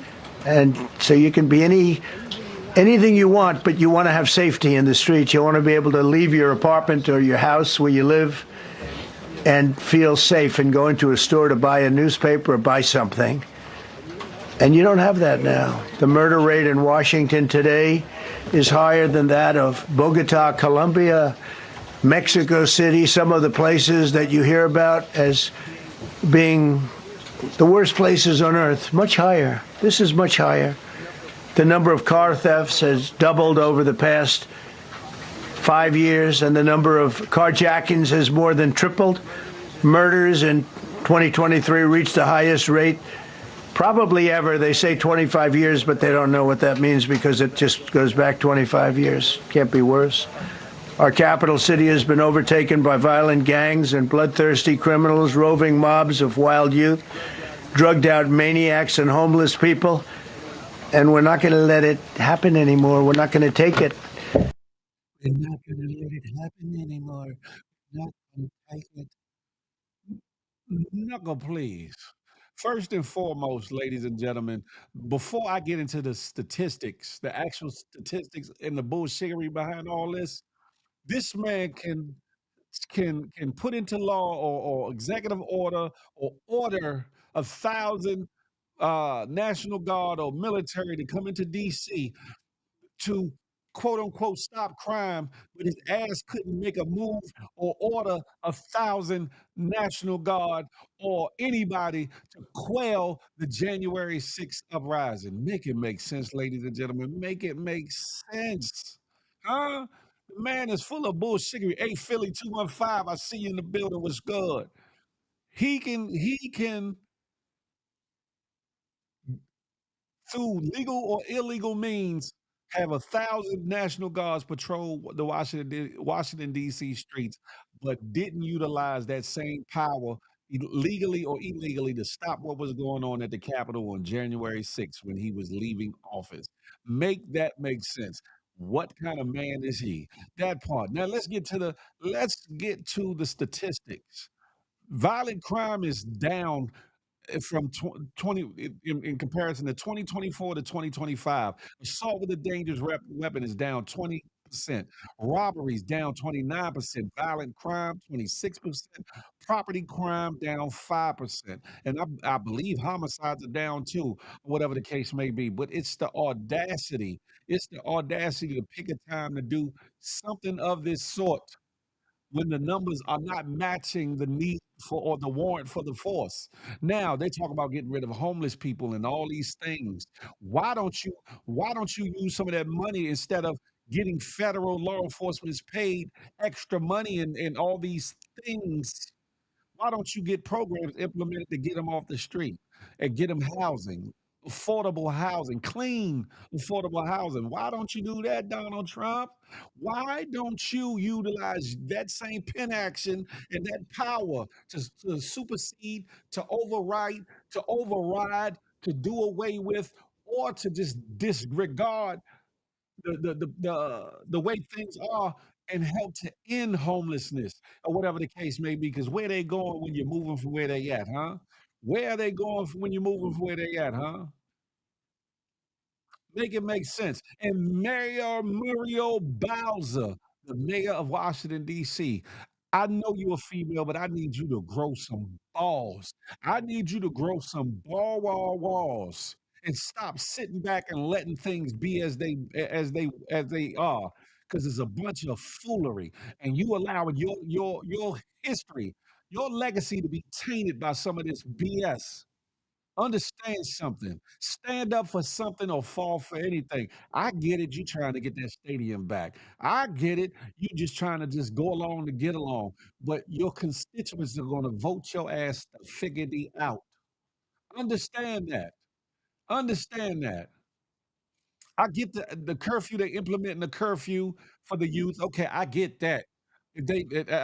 J: And so you can be anything you want, but you want to have safety in the streets. You want to be able to leave your apartment or your house where you live and feel safe and go into a store to buy a newspaper or buy something. And you don't have that now. The murder rate in Washington today is higher than that of Bogota, Colombia, Mexico City, some of the places that you hear about as being the worst places on earth, much higher. This is much higher. The number of car thefts has doubled over the past 5 years, and the number of carjackings has more than tripled. Murders in 2023 reached the highest rate probably ever. They say 25 years, but they don't know what that means because it just goes back 25 years. Can't be worse. Our capital city has been overtaken by violent gangs and bloodthirsty criminals, roving mobs of wild youth, drugged out maniacs and homeless people. And we're not going to let it happen anymore. We're not going to take it.
A: We're not going to let it happen anymore. We're not going to take it. Knuckle, please. First and foremost, ladies and gentlemen, before I get into the statistics, the actual statistics and the bullshittery behind all this man can put into law or executive order or order 1,000 National Guard or military to come into DC to quote unquote stop crime, but his ass couldn't make a move or order 1,000 National Guard or anybody to quell the January 6th uprising. Make it make sense, ladies and gentlemen. Make it make sense. Huh? The man is full of bullshit. Hey, Philly 215, I see you in the building. What's good? He can through legal or illegal means, have 1,000 National Guards patrol the Washington D.C. streets, but didn't utilize that same power legally or illegally to stop what was going on at the Capitol on January 6th when he was leaving office. Make that make sense. What kind of man is he? That part. Now let's get to the statistics. Violent crime is down from 20 in comparison to 2024 to 2025. Assault with a dangerous weapon is down 26%, robberies down 29%, violent crime 26%, property crime down 5%. And I believe homicides are down too, whatever the case may be. But it's the audacity. It's the audacity to pick a time to do something of this sort when the numbers are not matching the need for or the warrant for the force. Now they talk about getting rid of homeless people and all these things. Why don't you why don't you use some of that money instead of getting federal law enforcement paid extra money and all these things? Why don't you get programs implemented to get them off the street and get them housing, affordable housing, clean, affordable housing? Why don't you do that, Donald Trump? Why don't you utilize that same pen action and that power to supersede, to overwrite, to override, to do away with, or to just disregard the way things are and help to end homelessness or whatever the case may be? Because where they going when you're moving from where they at, huh? Where are they going when you're moving from where they at, huh? Make it make sense. And Mayor Muriel Bowser, the mayor of Washington, D.C., I know you're a female, but I need you to grow some balls. I need you to grow some walls and stop sitting back and letting things be as they are. Because it's a bunch of foolery. And you allowing your history, your legacy to be tainted by some of this BS. Understand something. Stand up for something or fall for anything. I get it. You trying to get that stadium back. I get it. You just trying to just go along to get along. But your constituents are going to vote your ass to figure the out. Understand that. Understand that. I get the curfew, they implementing the curfew for the youth. Okay, I get that. If they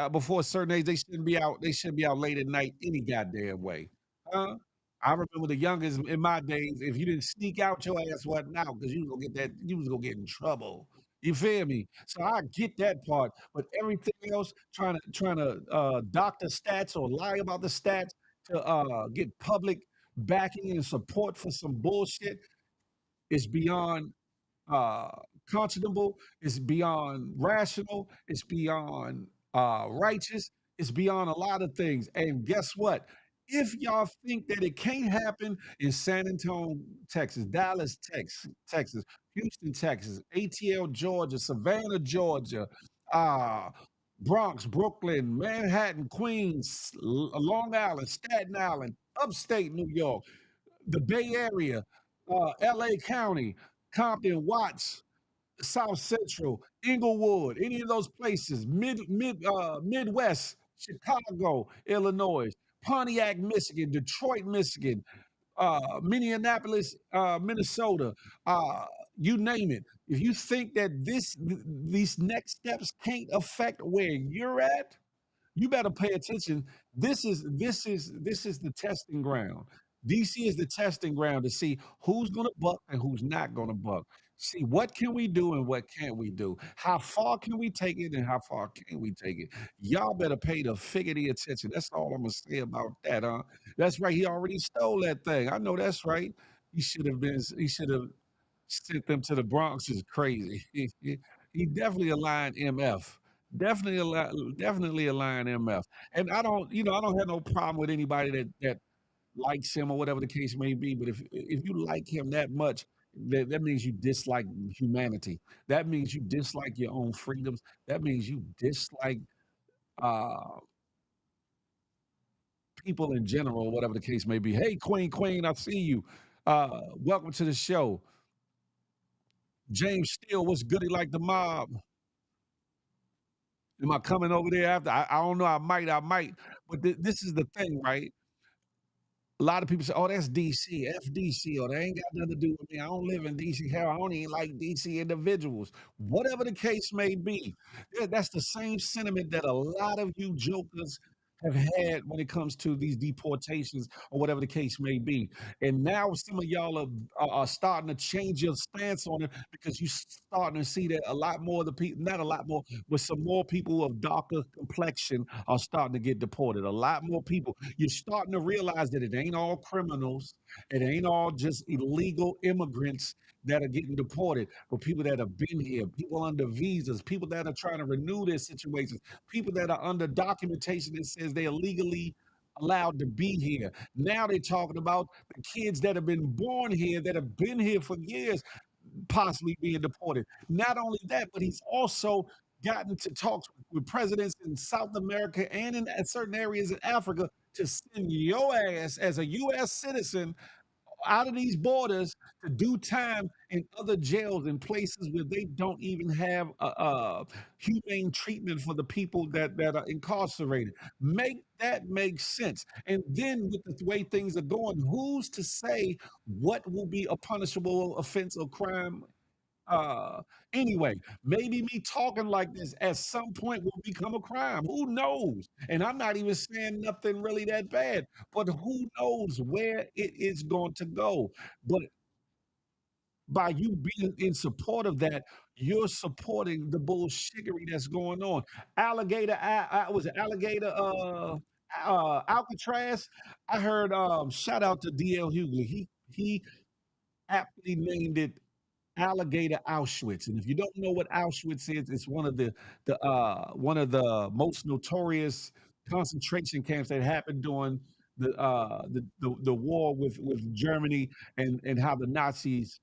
A: before a certain age, they shouldn't be out late at night any goddamn way. Huh? I remember the youngest in my days, if you didn't sneak out, your ass wasn't out because you was gonna get in trouble. You feel me? So I get that part, but everything else, trying to doctor stats or lie about the stats to get public backing and support for some bullshit is beyond uh, conscionable, it's beyond rational, it's beyond righteous, it's beyond a lot of things. And guess what? If y'all think that it can't happen in San Antonio, Texas, Dallas, Texas, Houston, Texas, ATL, Georgia, Savannah, Georgia, uh, Bronx, Brooklyn, Manhattan, Queens, Long Island, Staten Island, upstate New York, the Bay Area, LA County, Compton, Watts, South Central, Inglewood, any of those places, Midwest, Chicago, Illinois, Pontiac, Michigan, Detroit, Michigan, Minneapolis, Minnesota, uh, you name it. If you think that these next steps can't affect where you're at, you better pay attention. This is the testing ground. DC is the testing ground to see who's going to buck and who's not going to buck. See what can we do and what can't we do. How far can we take it and how far can we take it? Y'all better pay the figurative attention. That's all I'm gonna say about that. That's right. He already stole that thing. I know that's right. He should have been. He should have sent them to the Bronx. Is crazy. He definitely aligned MF. Definitely aligned MF. And I don't have no problem with anybody that likes him or whatever the case may be. But if you like him that much, that means you dislike humanity. That means you dislike your own freedoms. That means you dislike uh, people in general, whatever the case may be. Hey, Queen, I see you. Welcome to the show. James Steele, what's goody like the mob? Am I coming over there after? I don't know. I might. But this is the thing, right? A lot of people say, "Oh, that's DC, FDC, or they ain't got nothing to do with me. I don't live in DC. Hell, I don't even like DC individuals." Whatever the case may be, that's the same sentiment that a lot of you jokers have had when it comes to these deportations or whatever the case may be. And now some of y'all are starting to change your stance on it because you're starting to see that a lot more of the people, not a lot more, but some more people of darker complexion are starting to get deported. A lot more people. You're starting to realize that it ain't all criminals. It ain't all just illegal immigrants that are getting deported, but people that have been here, people under visas, people that are trying to renew their situations, people that are under documentation that says they're legally allowed to be here. Now they're talking about the kids that have been born here, that have been here for years, possibly being deported. Not only that, but he's also gotten to talks with presidents in South America and in certain areas in Africa to send your ass as a U.S. citizen out of these borders to do time in other jails in places where they don't even have humane treatment for the people that are incarcerated. Make that make sense. And then with the way things are going, who's to say what will be a punishable offense or crime? Anyway, maybe me talking like this at some point will become a crime. Who knows? And I'm not even saying nothing really that bad, but who knows where it is going to go. But by you being in support of that, you're supporting the bullshittery that's going on. Alligator, was it alligator? Alcatraz. I heard. Shout out to DL Hughley. He aptly named it Alligator Auschwitz. And if you don't know what Auschwitz is, it's one of the most notorious concentration camps that happened during the war with Germany, and how the Nazis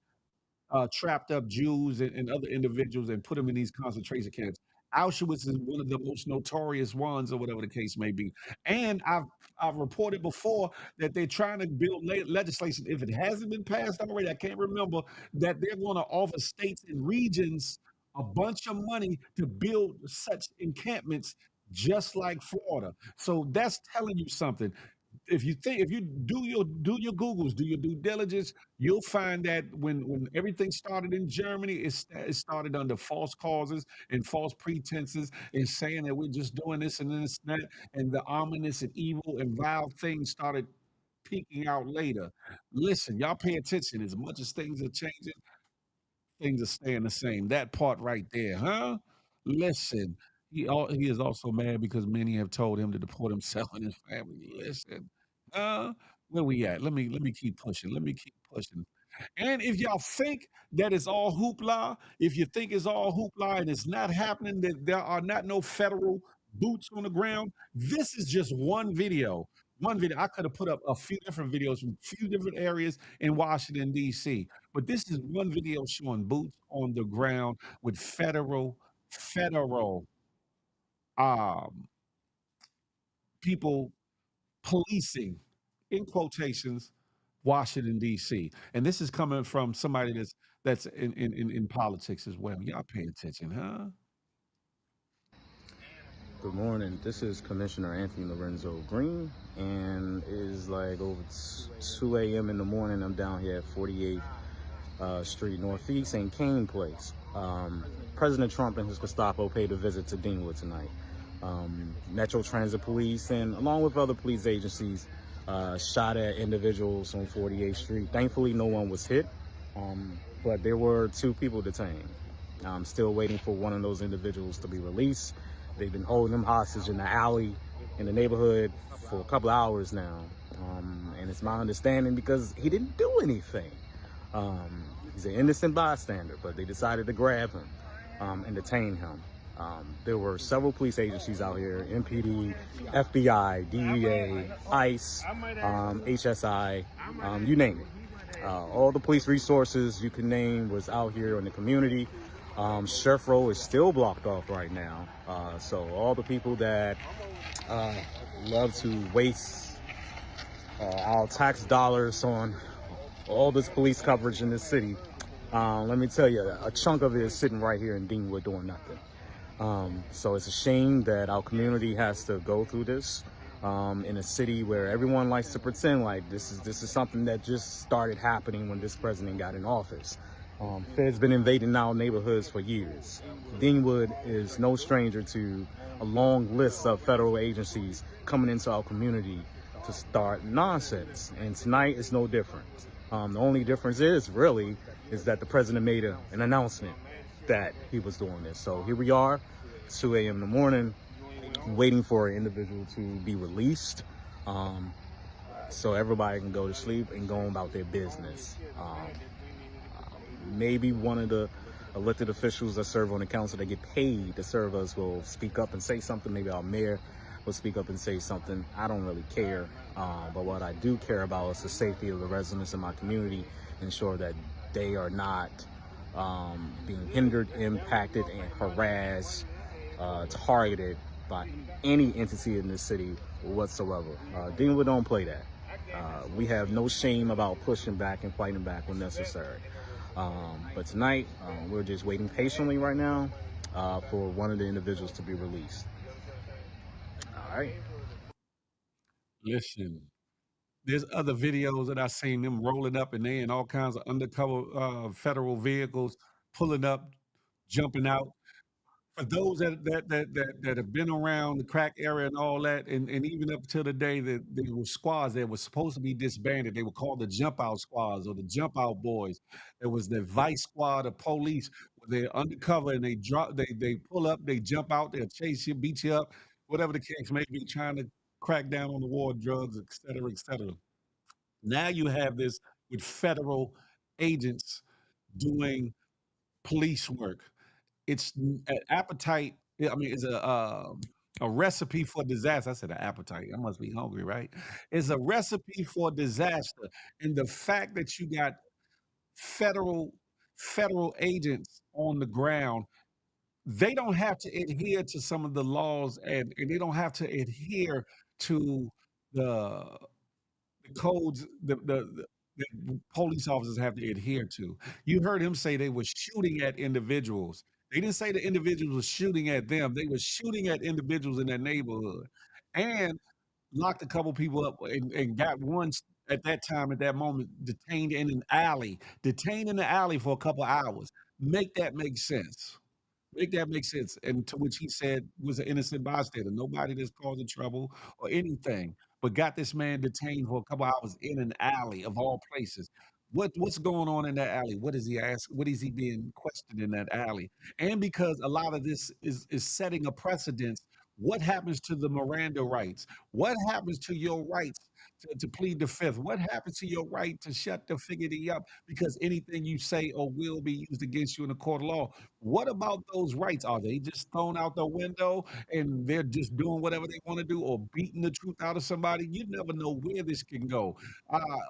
A: trapped up Jews and other individuals and put them in these concentration camps. Auschwitz is one of the most notorious ones, or whatever the case may be. And I've reported before that they're trying to build legislation. If it hasn't been passed already, I can't remember, that they're going to offer states and regions a bunch of money to build such encampments just like Florida. So that's telling you something. If you do your Googles, do your due diligence, you'll find that when everything started in Germany, it started under false causes and false pretenses, and saying that we're just doing this and this and that, and the ominous and evil and vile things started peeking out later. Listen, y'all pay attention. As much as things are changing, things are staying the same. That part right there, huh? Listen, he is also mad because many have told him to deport himself and his family. Listen, where we at? Let me keep pushing. Let me keep pushing. And if y'all think that it's all hoopla, if you think it's all hoopla and it's not happening, that there are not no federal boots on the ground, this is just one video. One video. I could have put up a few different videos from a few different areas in Washington, D.C. But this is one video showing boots on the ground with federal um, people policing, in quotations, Washington D.C. And this is coming from somebody that's in politics as well. Y'all pay attention, huh?
K: Good morning. This is Commissioner Anthony Lorenzo Green, and it is like over 2 a.m. in the morning. I'm down here at 48th Street Northeast and Kane Place. President Trump and his Gestapo paid a visit to Deanwood tonight. Metro Transit Police, and along with other police agencies, shot at individuals on 48th Street. Thankfully, no one was hit, but there were 2 people detained. I'm still waiting for one of those individuals to be released. They've been holding him hostage in the alley in the neighborhood for a couple of hours now. And it's my understanding because he didn't do anything. He's an innocent bystander, but they decided to grab him and detain him. There were several police agencies out here: MPD, FBI, DEA, ICE, HSI, you name it. All the police resources you can name was out here in the community. Sheriff Row is still blocked off right now. So all the people that love to waste our tax dollars on all this police coverage in this city, let me tell you, a chunk of it is sitting right here in Deanwood doing nothing. So it's a shame that our community has to go through this in a city where everyone likes to pretend like this is something that just started happening when this president got in office. Feds been invading our neighborhoods for years. Deanwood is no stranger to a long list of federal agencies coming into our community to start nonsense. And tonight is no different. The only difference is that the president made an announcement that he was doing this. So here we are, 2 a.m. in the morning, waiting for an individual to be released, so everybody can go to sleep and go about their business. Maybe one of the elected officials that serve on the council that get paid to serve us will speak up and say something. Maybe our mayor will speak up and say something. I don't really care. But what I do care about is the safety of the residents in my community, ensure that they are not being hindered, impacted, and harassed, targeted by any entity in this city whatsoever. Deanwood don't play that. We have no shame about pushing back and fighting back when necessary. But tonight, we're just waiting patiently right now for one of the individuals to be released. All right.
A: Listen, there's other videos that I seen them rolling up and they in all kinds of undercover federal vehicles, pulling up, jumping out. For those that have been around the crack area and all that, and even up to the day that there were squads that were supposed to be disbanded, they were called the jump out squads or the jump out boys. There was the vice squad of police where they're undercover and they drop, they pull up, they jump out, they'll chase you, beat you up, whatever the case may be, trying to crack down on the war, drugs, et cetera, et cetera. Now you have this with federal agents doing police work. It's an appetite. I mean, it's a recipe for disaster. I said an appetite. I must be hungry, right? It's a recipe for disaster. And the fact that you got federal federal agents on the ground, they don't have to adhere to some of the laws, and they don't have to adhere to the the codes the police officers have to adhere to. You heard him say they were shooting at individuals. They didn't say the individuals were shooting at them. They were shooting at individuals in their neighborhood, and locked a couple people up and got one at that time at that moment detained in an alley, detained in the alley for a couple hours. Make that make sense. Make that make sense. And to which he said was an innocent bystander, nobody that's causing trouble or anything, but got this man detained for a couple hours in an alley of all places. What's going on in that alley? What is he asked? What is he being questioned in that alley? And because a lot of this is setting a precedence, what happens to the Miranda rights? What happens to your rights to plead the fifth? What happens to your right to shut the figgity up because anything you say or will be used against you in a court of law? What about those rights? Are they just thrown out the window and they're just doing whatever they want to do or beating the truth out of somebody? You never know where this can go.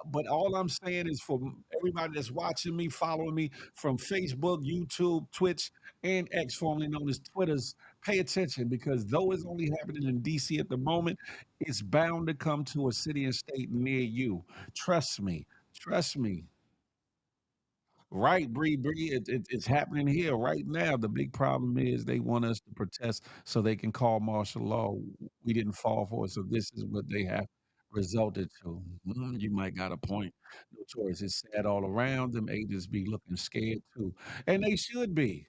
A: But all I'm saying is for everybody that's watching me, following me from Facebook, YouTube, Twitch, and X, formerly known as Twitter's, pay attention because though it's only happening in DC at the moment, it's bound to come to a city and state near you. Trust me. Trust me. Right, Bree, it's happening here right now. The big problem is they want us to protest so they can call martial law. We didn't fall for it, so this is what they have resulted to. You might got a point. No choice. It's sad all around. Them agents be looking scared too, and they should be.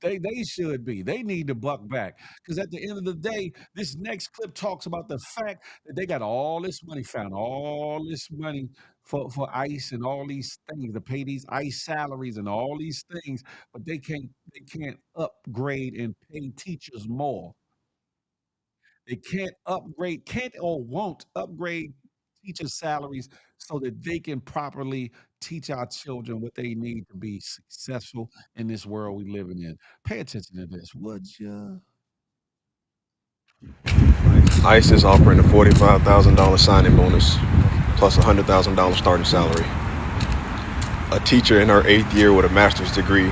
A: They should be. They need to buck back because at the end of the day, this next clip talks about the fact that they got all this money, found all this money for ICE and all these things to pay these ICE salaries and all these things, but they can't upgrade and pay teachers more. They can't upgrade, can't or won't upgrade teachers' salaries so that they can properly teach our children what they need to be successful in this world we living in. Pay attention to this, would you?
L: ICE is offering a $45,000 signing bonus plus a $100,000 starting salary. A teacher in her 8th year with a master's degree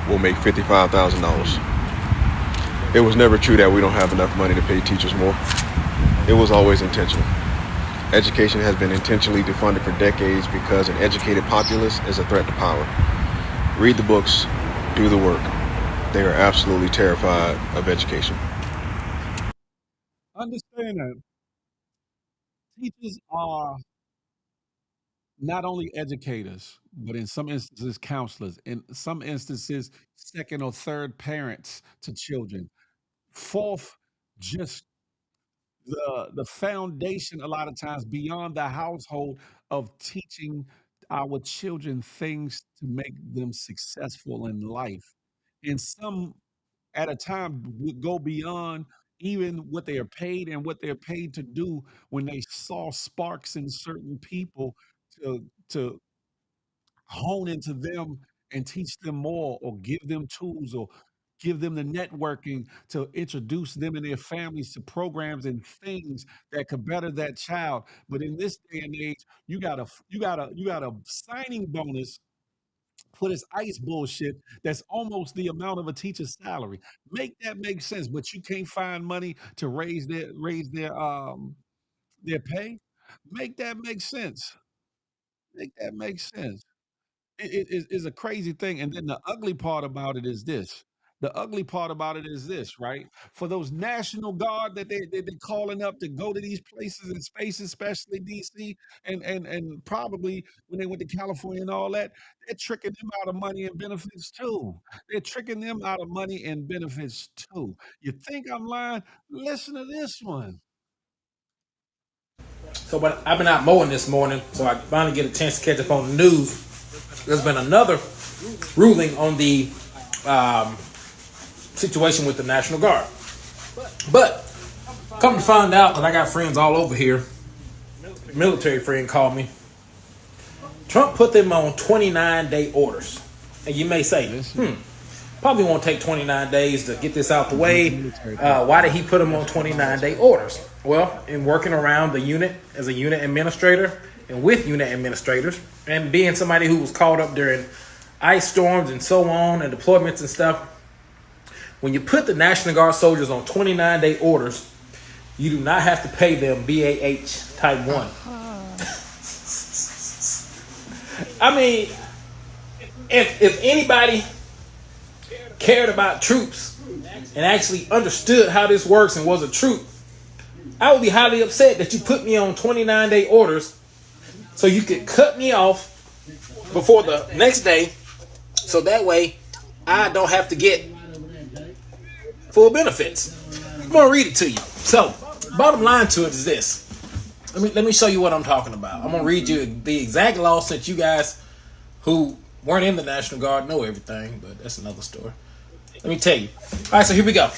L: will make $55,000. It was never true that we don't have enough money to pay teachers more. It was always intentional. Education has been intentionally defunded for decades because an educated populace is a threat to power. Read the books, do the work. They are absolutely terrified of education.
A: Understand that teachers are not only educators, but in some instances, counselors. In some instances, second or third parents to children. Fourth, just the foundation a lot of times beyond the household of teaching our children things to make them successful in life. And some at a time would go beyond even what they are paid and what they're paid to do when they saw sparks in certain people to hone into them and teach them more or give them tools or give them the networking to introduce them and their families to programs and things that could better that child. But in this day and age, you got a signing bonus for this ICE bullshit that's almost the amount of a teacher's salary. Make that make sense, but you can't find money to raise their pay. Make that make sense. Make that make sense. It is a crazy thing, and then the ugly part about it is this. The ugly part about it is this, right? For those National Guard that they're calling up to go to these places and spaces, especially DC, and probably when they went to California and all that, they're tricking them out of money and benefits too. They're tricking them out of money and benefits too. You think I'm lying? Listen to this one.
M: So, but I've been out mowing this morning, so I finally get a chance to catch up on the news. There's been another ruling on the situation with the National Guard. But come to find out that I got friends all over here. Military friend called me. Trump put them on 29-day orders. And you may say, probably won't take 29 days to get this out the way. Why did he put them on 29-day orders? Well, in working around the unit as a unit administrator and with unit administrators and being somebody who was caught up during ice storms and so on and deployments and stuff, when you put the National Guard soldiers on 29-day orders, you do not have to pay them BAH Type 1. I mean, if anybody cared about troops and actually understood how this works and was a troop, I would be highly upset that you put me on 29-day orders so you could cut me off before the next day so that way I don't have to get full benefits. I'm going to read it to you. So, bottom line to it is this. Let me show you what I'm talking about. I'm going to read you the exact law since you guys who weren't in the National Guard know everything, but that's another story. Let me tell you. All right, so here we go.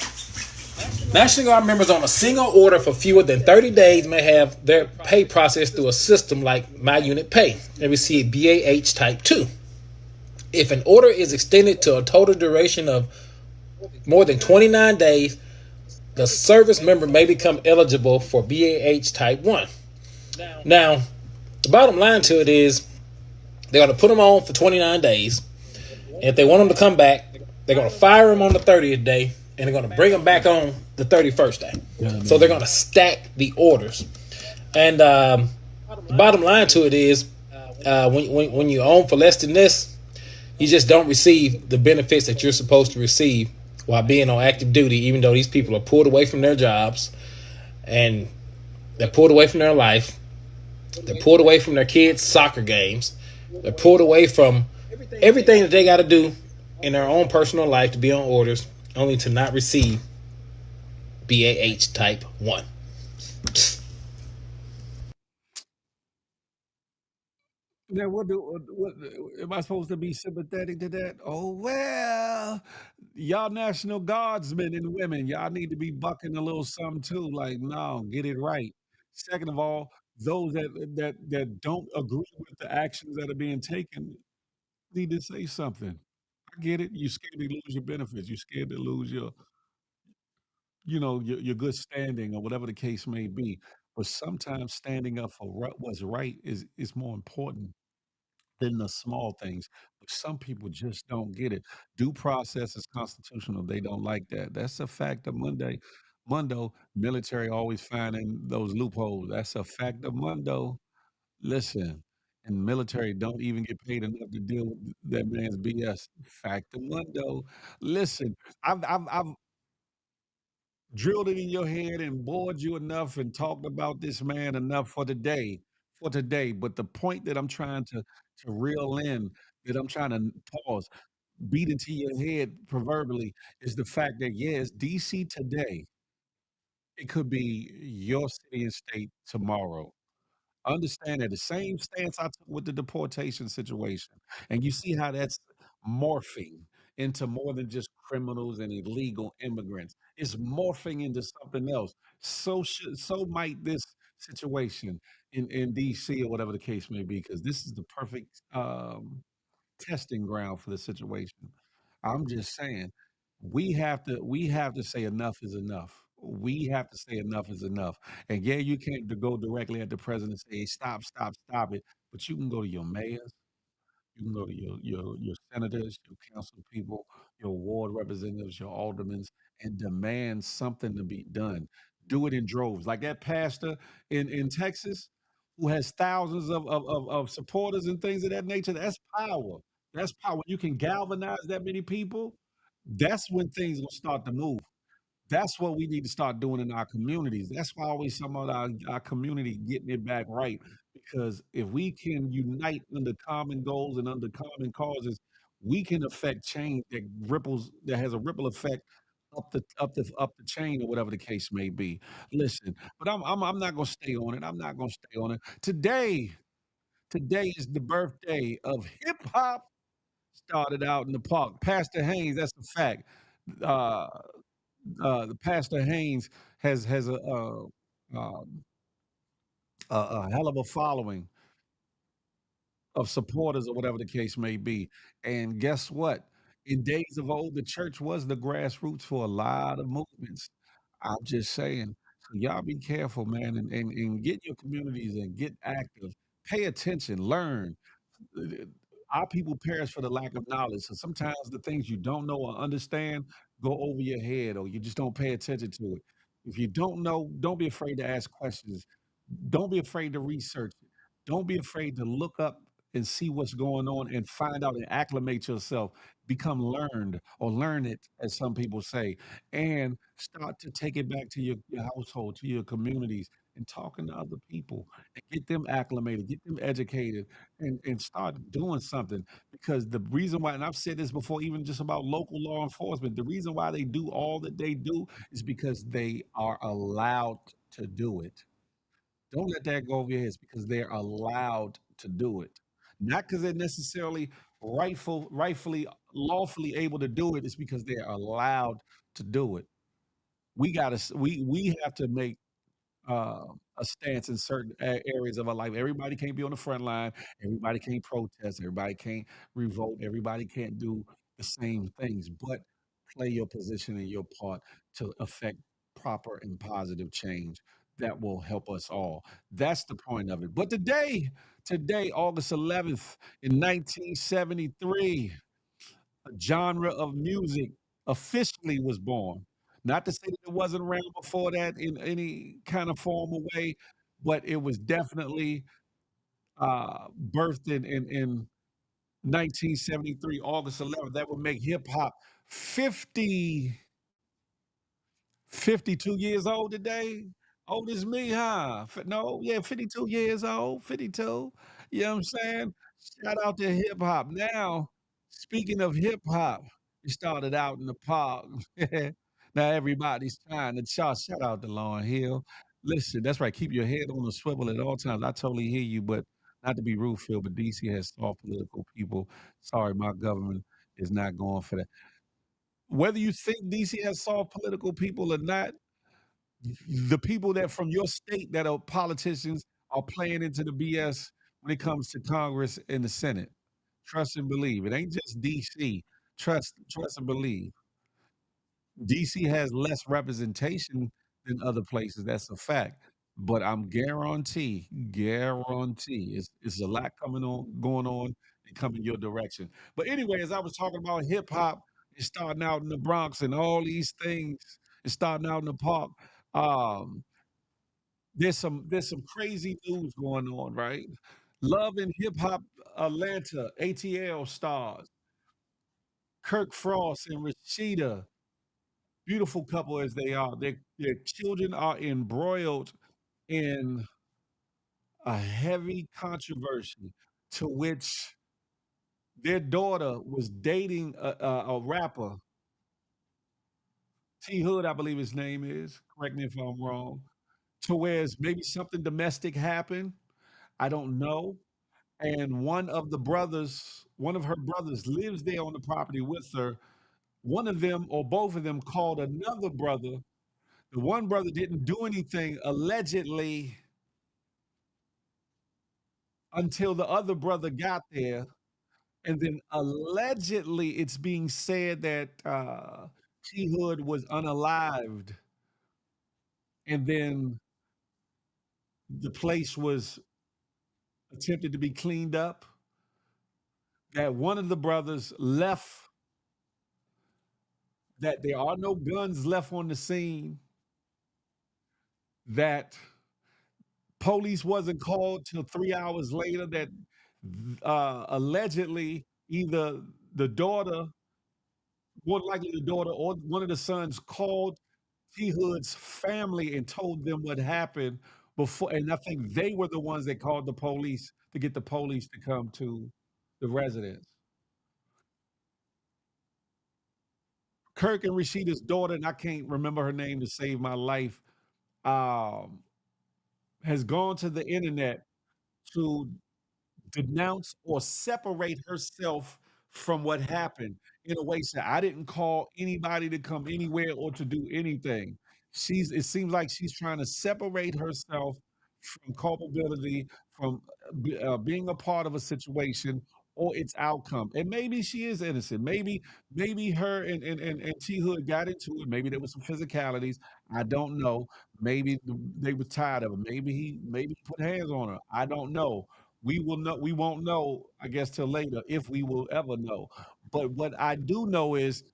M: National Guard members on a single order for fewer than 30 days may have their pay processed through a system like My Unit Pay and receive BAH Type 2. If an order is extended to a total duration of more than 29 days, the service member may become eligible for BAH Type 1. Now, the bottom line to it is they're going to put them on for 29 days. And if they want them to come back, they're going to fire them on the 30th day, and they're going to bring them back on the 31st day. So they're going to stack the orders. And the bottom line to it is when you own for less than this, you just don't receive the benefits that you're supposed to receive while being on active duty, even though these people are pulled away from their jobs and they're pulled away from their life. They're pulled away from their kids' soccer games. They're pulled away from everything that they got to do in their own personal life to be on orders, only to not receive BAH Type 1.
A: Now, what am I supposed to be sympathetic to that? Oh well, y'all National Guardsmen and women, y'all need to be bucking a little something too. Like, no, get it right. Second of all, those that don't agree with the actions that are being taken need to say something. I get it. You're scared to lose your benefits. You're scared to lose your good standing or whatever the case may be. But sometimes standing up for what's right is more important than the small things. But some people just don't get it. Due process is constitutional. They don't like that. That's a fact of Monday. Mundo, military always finding those loopholes. That's a fact of Mundo. Listen, and military don't even get paid enough to deal with that man's BS. Fact of Mundo. Listen, I've drilled it in your head and bored you enough and talked about this man enough for today. for today, but the point that I'm trying to reel in, that I'm trying to pause, beat into your head proverbially, is the fact that, yeah, it's DC today. It could be your city and state tomorrow. Understand that the same stance I took with the deportation situation, and you see how that's morphing into more than just criminals and illegal immigrants. It's morphing into something else. So might this situation in DC or whatever the case may be, because this is the perfect testing ground for the situation. I'm just saying, we have to say enough is enough. We have to say enough is enough. And yeah, you can't go directly at the president and say, stop, stop, stop it. But you can go to your mayors, you can go to your senators, your council people, your ward representatives, your aldermen, and demand something to be done. Do it in droves. Like that pastor in Texas who has thousands of supporters and things of that nature. That's power. That's power. You can galvanize that many people. That's when things will start to move. That's what we need to start doing in our communities. That's why I always talking about our community getting it back right. Because if we can unite under common goals and under common causes, we can affect change that has a ripple effect up the chain or whatever the case may be. Listen, but I'm not gonna stay on it. I'm not gonna stay on it. Today is the birthday of hip hop. Started out in the park. Pastor Haynes, that's a fact. Uh, the Pastor Haynes has um, a hell of a following of supporters or whatever the case may be. And guess what? In days of old, the church was the grassroots for a lot of movements. I'm just saying. So y'all be careful, man, and get your communities and get active. Pay attention, learn. Our people perish for the lack of knowledge. So sometimes the things you don't know or understand go over your head, or you just don't pay attention to it. If you don't know, don't be afraid to ask questions. Don't be afraid to research it. Don't be afraid to look up and see what's going on and find out and acclimate yourself. Become learned or learn it, as some people say, and start to take it back to your household, to your communities, and talking to other people and get them acclimated, get them educated, and start doing something. Because the reason why, and I've said this before, even just about local law enforcement, the reason why they do all that they do is because they are allowed to do it. Don't let that go over your heads, because they're allowed to do it. Not because they're necessarily rightfully, lawfully able to do it. It's because they're allowed to do it. We have to make a stance in certain areas of our life. Everybody can't be on the front line. Everybody can't protest. Everybody can't revolt. Everybody can't do the same things. But play your position and your part to affect proper and positive change that will help us all. That's the point of it. But today, August 11th in 1973, a genre of music officially was born. Not to say that it wasn't around before that in any kind of formal way, but it was definitely birthed in 1973, August 11th. That would make hip hop 50 52 years old today? Old as me, huh? No, yeah, 52 years old, 52. You know what I'm saying? Shout out to hip hop. Now, speaking of hip hop, it started out in the park. Now everybody's trying to shout out to Lauryn Hill. Listen, that's right. Keep your head on the swivel at all times. I totally hear you, but not to be rude, Phil, but DC has soft political people. Sorry, my government is not going for that. Whether you think DC has soft political people or not, the people that from your state that are politicians are playing into the BS when it comes to Congress and the Senate. Trust and believe. It ain't just DC. Trust and believe. DC has less representation than other places. That's a fact. But I'm guarantee, it's a lot going on and coming your direction. But anyway, as I was talking about hip hop, it's starting out in the Bronx and all these things, it's starting out in the park. Um, there's some crazy news going on, right? Love and Hip Hop Atlanta, ATL stars, Kirk Frost and Rashida, beautiful couple as they are. Their children are embroiled in a heavy controversy to which their daughter was dating a rapper, T Hood, I believe his name is. Correct me if I'm wrong. To whereas maybe something domestic happened. I don't know. And one of her brothers lives there on the property with her. One of them or both of them called another brother. The one brother didn't do anything allegedly until the other brother got there. And then allegedly, it's being said that T Hood was unalived. And then the place was attempted to be cleaned up. That one of the brothers left, that there are no guns left on the scene, that police wasn't called till 3 hours later, that allegedly either the daughter, more likely the daughter or one of the sons called T Hood's family and told them what happened before. And I think they were the ones that called the police to get the police to come to the residence. Kirk and Rashida's daughter, and I can't remember her name to save my life, um, has gone to the internet to denounce or separate herself from what happened in a way say, I didn't call anybody to come anywhere or to do anything. It seems like she's trying to separate herself from culpability, from being a part of a situation or its outcome. And maybe she is innocent. Maybe her and T Hood got into it. Maybe there was some physicalities. I don't know. Maybe they were tired of it. Maybe he put hands on her. I don't know. We won't know, I guess, till later if we will ever know. But what I do know is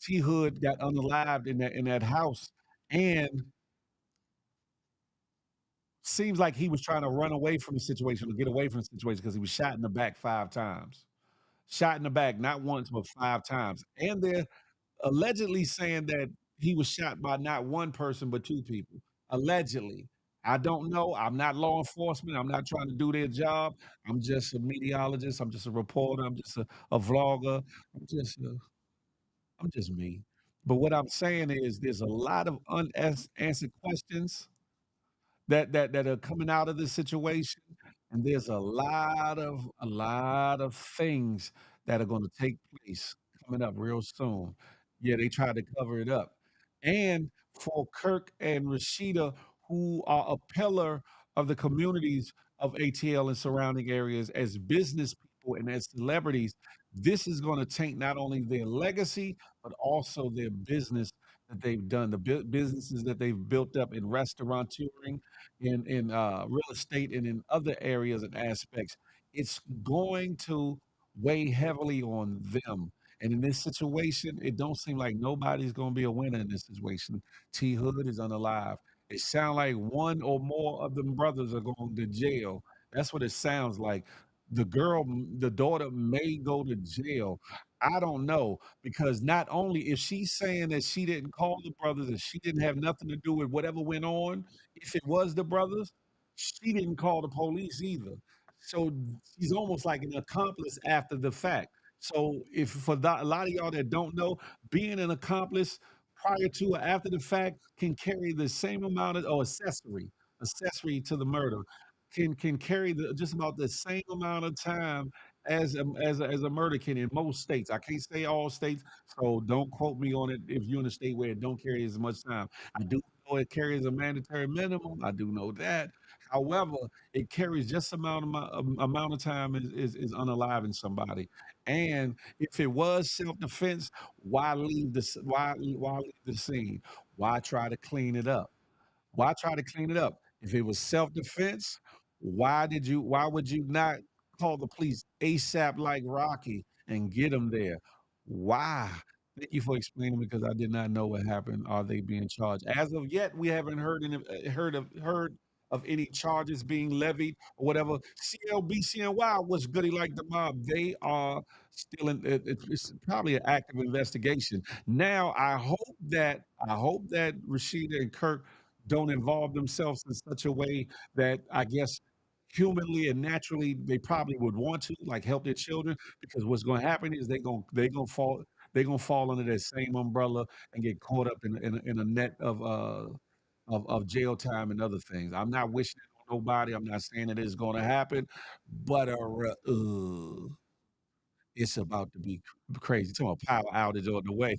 A: T Hood got unalived in that house, and seems like he was trying to run away from the situation or get away from the situation because he was shot in the back 5 times. Shot in the back, not once, but 5 times. And they're allegedly saying that he was shot by not one person, but 2 people. Allegedly. I don't know. I'm not law enforcement. I'm not trying to do their job. I'm just a meteorologist. I'm just a reporter. I'm just a vlogger. I'm just me. But what I'm saying is there's a lot of unanswered questions that are coming out of this situation, and there's a lot of things that are gonna take place coming up real soon. Yeah, they tried to cover it up. And for Kirk and Rashida, who are a pillar of the communities of ATL and surrounding areas as business people and as celebrities, this is gonna taint not only their legacy, but also their business that they've done, the businesses that they've built up in restaurateuring, in real estate, and in other areas and aspects. It's going to weigh heavily on them. And in this situation, it don't seem like nobody's going to be a winner in this situation. T Hood is unalive. It sounds like one or more of them brothers are going to jail. That's what it sounds like. The daughter may go to jail. I don't know, because not only is she saying that she didn't call the brothers and she didn't have nothing to do with whatever went on, if it was the brothers, she didn't call the police either. So she's almost like an accomplice after the fact. So if for a lot of y'all that don't know, being an accomplice prior to or after the fact can carry the same amount of or accessory to the murder can carry just about the same amount of time as a murder can in most states. I can't say all states, so don't quote me on it if you're in a state where it don't carry as much time. I do know it carries a mandatory minimum. I do know that. However, it carries just amount of time is unaliving somebody. And if it was self-defense, why leave the scene? Why try to clean it up? Why try to clean it up? If it was self-defense, why would you not call the police ASAP like Rocky and get them there? Why? Thank you for explaining because I did not know what happened. Are they being charged? As of yet, we haven't heard of any charges being levied or whatever. CLBCNY was goody like the mob. They are still in it's probably an active investigation. Now I hope that Rashida and Kirk don't involve themselves in such a way that I guess humanly and naturally they probably would want to like help their children because what's going to happen is they're going to fall under that same umbrella and get caught up in a net of jail time and other things. I'm not wishing it on nobody. I'm not saying it is going to happen, but it's about to be crazy. Talking about power outage on the way.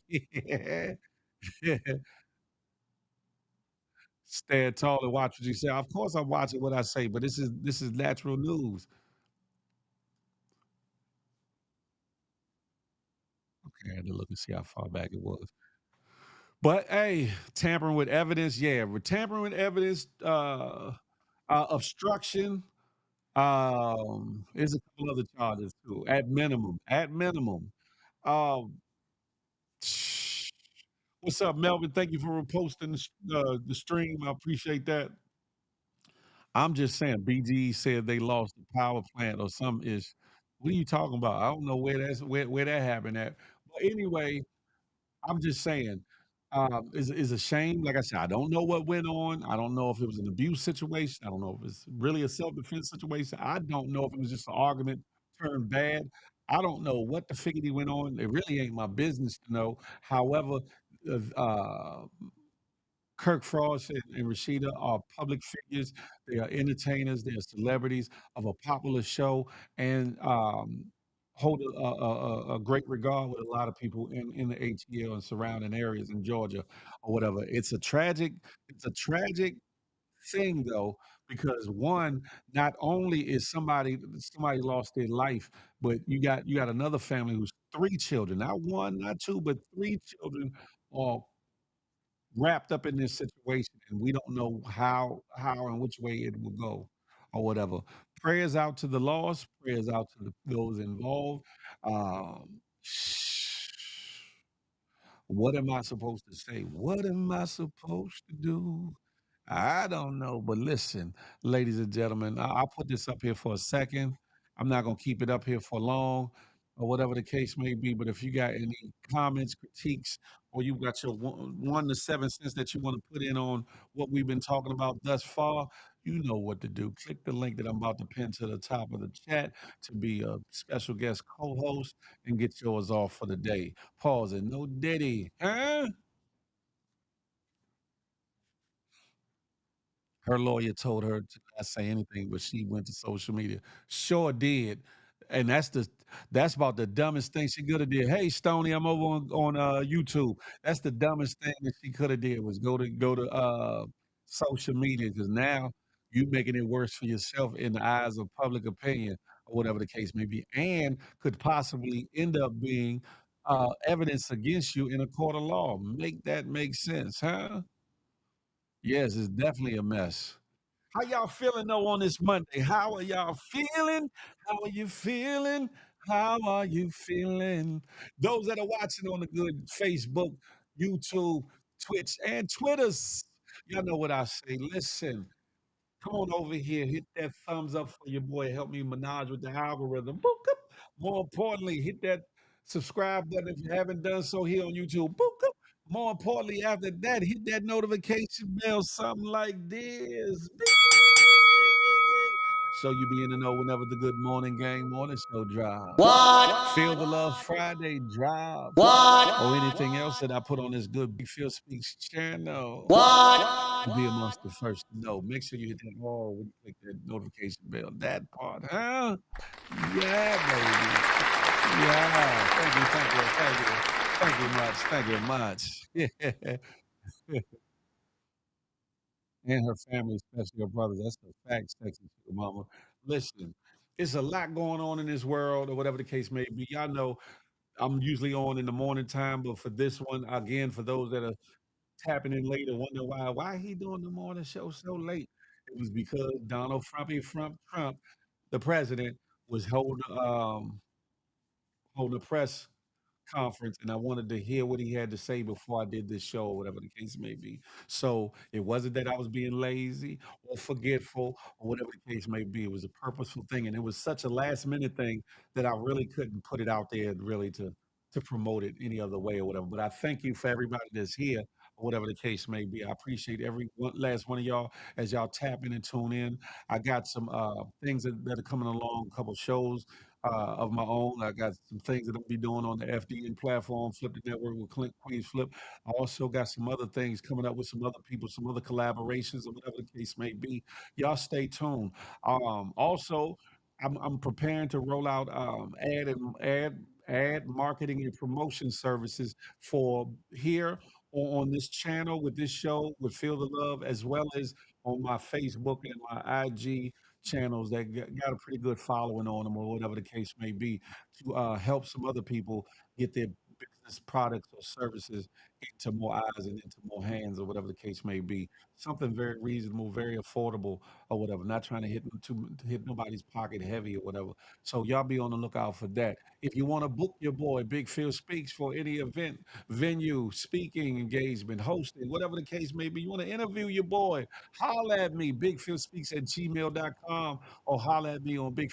A: Stand tall and watch what you say. Of course, I'm watching what I say, but this is natural news. Okay, I had to look and see how far back it was. But hey, tampering with evidence, yeah, we're tampering with evidence, obstruction. There's a couple other charges too, at minimum. At minimum. Um, what's up, Melvin? Thank you for reposting the stream. I appreciate that. I'm just saying, BGE said they lost the power plant or some ish. What are you talking about? I don't know where that happened at. But anyway, I'm just saying, is a shame. Like I said, I don't know what went on. I don't know if it was an abuse situation. I don't know if it's really a self defense situation. I don't know if it was just an argument turned bad. I don't know what the figgity went on. It really ain't my business to know. However, uh, Kirk Frost and Rashida are public figures. They are entertainers. They are celebrities of a popular show and hold a great regard with a lot of people in the ATL and surrounding areas in Georgia or whatever. It's a tragic thing though, because one, not only is somebody lost their life, but you got another family who's three children, not one, not two, but three children are wrapped up in this situation, and we don't know how and which way it will go or whatever. Prayers out to the lost, prayers out to those involved. Um, what am I supposed to say? What am I supposed to do? I don't know, but listen, ladies and gentlemen, I'll put this up here for a second. I'm not gonna keep it up here for long, or whatever the case may be. But if you got any comments, critiques, or you got your 1 to 7 cents that you want to put in on what we've been talking about thus far, you know what to do. Click the link that I'm about to pin to the top of the chat to be a special guest co-host and get yours off for the day. Pause it. No diddy, huh? Her lawyer told her to not say anything, but she went to social media. Sure did. And that's about the dumbest thing she could have did. Hey, Stony, I'm over on YouTube. That's the dumbest thing that she could have did was go to social media because now you making it worse for yourself in the eyes of public opinion or whatever the case may be, and could possibly end up being evidence against you in a court of law. Make that make sense, huh? Yes, it's definitely a mess. How y'all feeling though on this Monday? How are y'all feeling? How are you feeling? How are you feeling? Those that are watching on the good Facebook, YouTube, Twitch, and Twitters, y'all know what I say. Listen, come on over here, hit that thumbs up for your boy. Help me menage with the algorithm. Boop, boop. More importantly, hit that subscribe button if you haven't done so here on YouTube. Boop, boop. More importantly, after that, hit that notification bell, something like this. Ding, so you be in the know whenever the Good Morning Gang morning show drops. What? Feel the Love Friday drops. What? Or anything else that I put on this good Big Phil Speaks channel. What? To be amongst the first to know. Make sure you hit that all when you click that notification bell. That part, huh? Yeah, baby. Yeah. Thank you much. Yeah. And her family, especially her brothers. That's the fact section, sugar mama. Listen, it's a lot going on in this world, or whatever the case may be. Y'all know I'm usually on in the morning time, but for this one, again, for those that are tapping in later, wonder why he doing the morning show so late. It was because Donald Trump, the president, was holding a press conference, and I wanted to hear what he had to say before I did this show or whatever the case may be. So it wasn't that I was being lazy or forgetful or whatever the case may be. It was a purposeful thing, and it was such a last minute thing that I really couldn't put it out there really to promote it any other way or whatever. But I thank you for everybody that's here or whatever the case may be. I appreciate every last one of y'all as y'all tap in and tune in. I got some things that are coming along, a couple shows of my own. I got some things that I'll be doing on the FDN platform, Flip the Network with Clint Queens Flip. I also got some other things coming up with some other people, some other collaborations, or whatever the case may be. Y'all stay tuned. Also, I'm preparing to roll out ad marketing and promotion services for here on this channel with this show with Feel the Love, as well as on my Facebook and my IG channels that got a pretty good following on them, or whatever the case may be, to help some other people get their business products or services into more eyes and into more hands, or whatever the case may be. Something very reasonable, very affordable, or whatever. Not trying to hit nobody's pocket heavy or whatever. So y'all be on the lookout for that. If you want to book your boy Big Phil Speaks for any event, venue, speaking engagement, hosting, whatever the case may be, you want to interview your boy, holla at me, bigphilspeaks@gmail.com, or holla at me on Big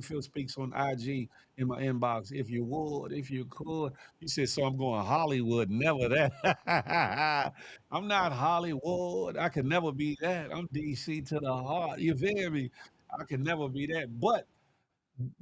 A: Phil Speaks on IG in my inbox. If you would, if you could. You said, so I'm going Hollywood. Never that. I'm not Hollywood. I can never be that. I'm DC to the heart. You feel me? I can never be that. But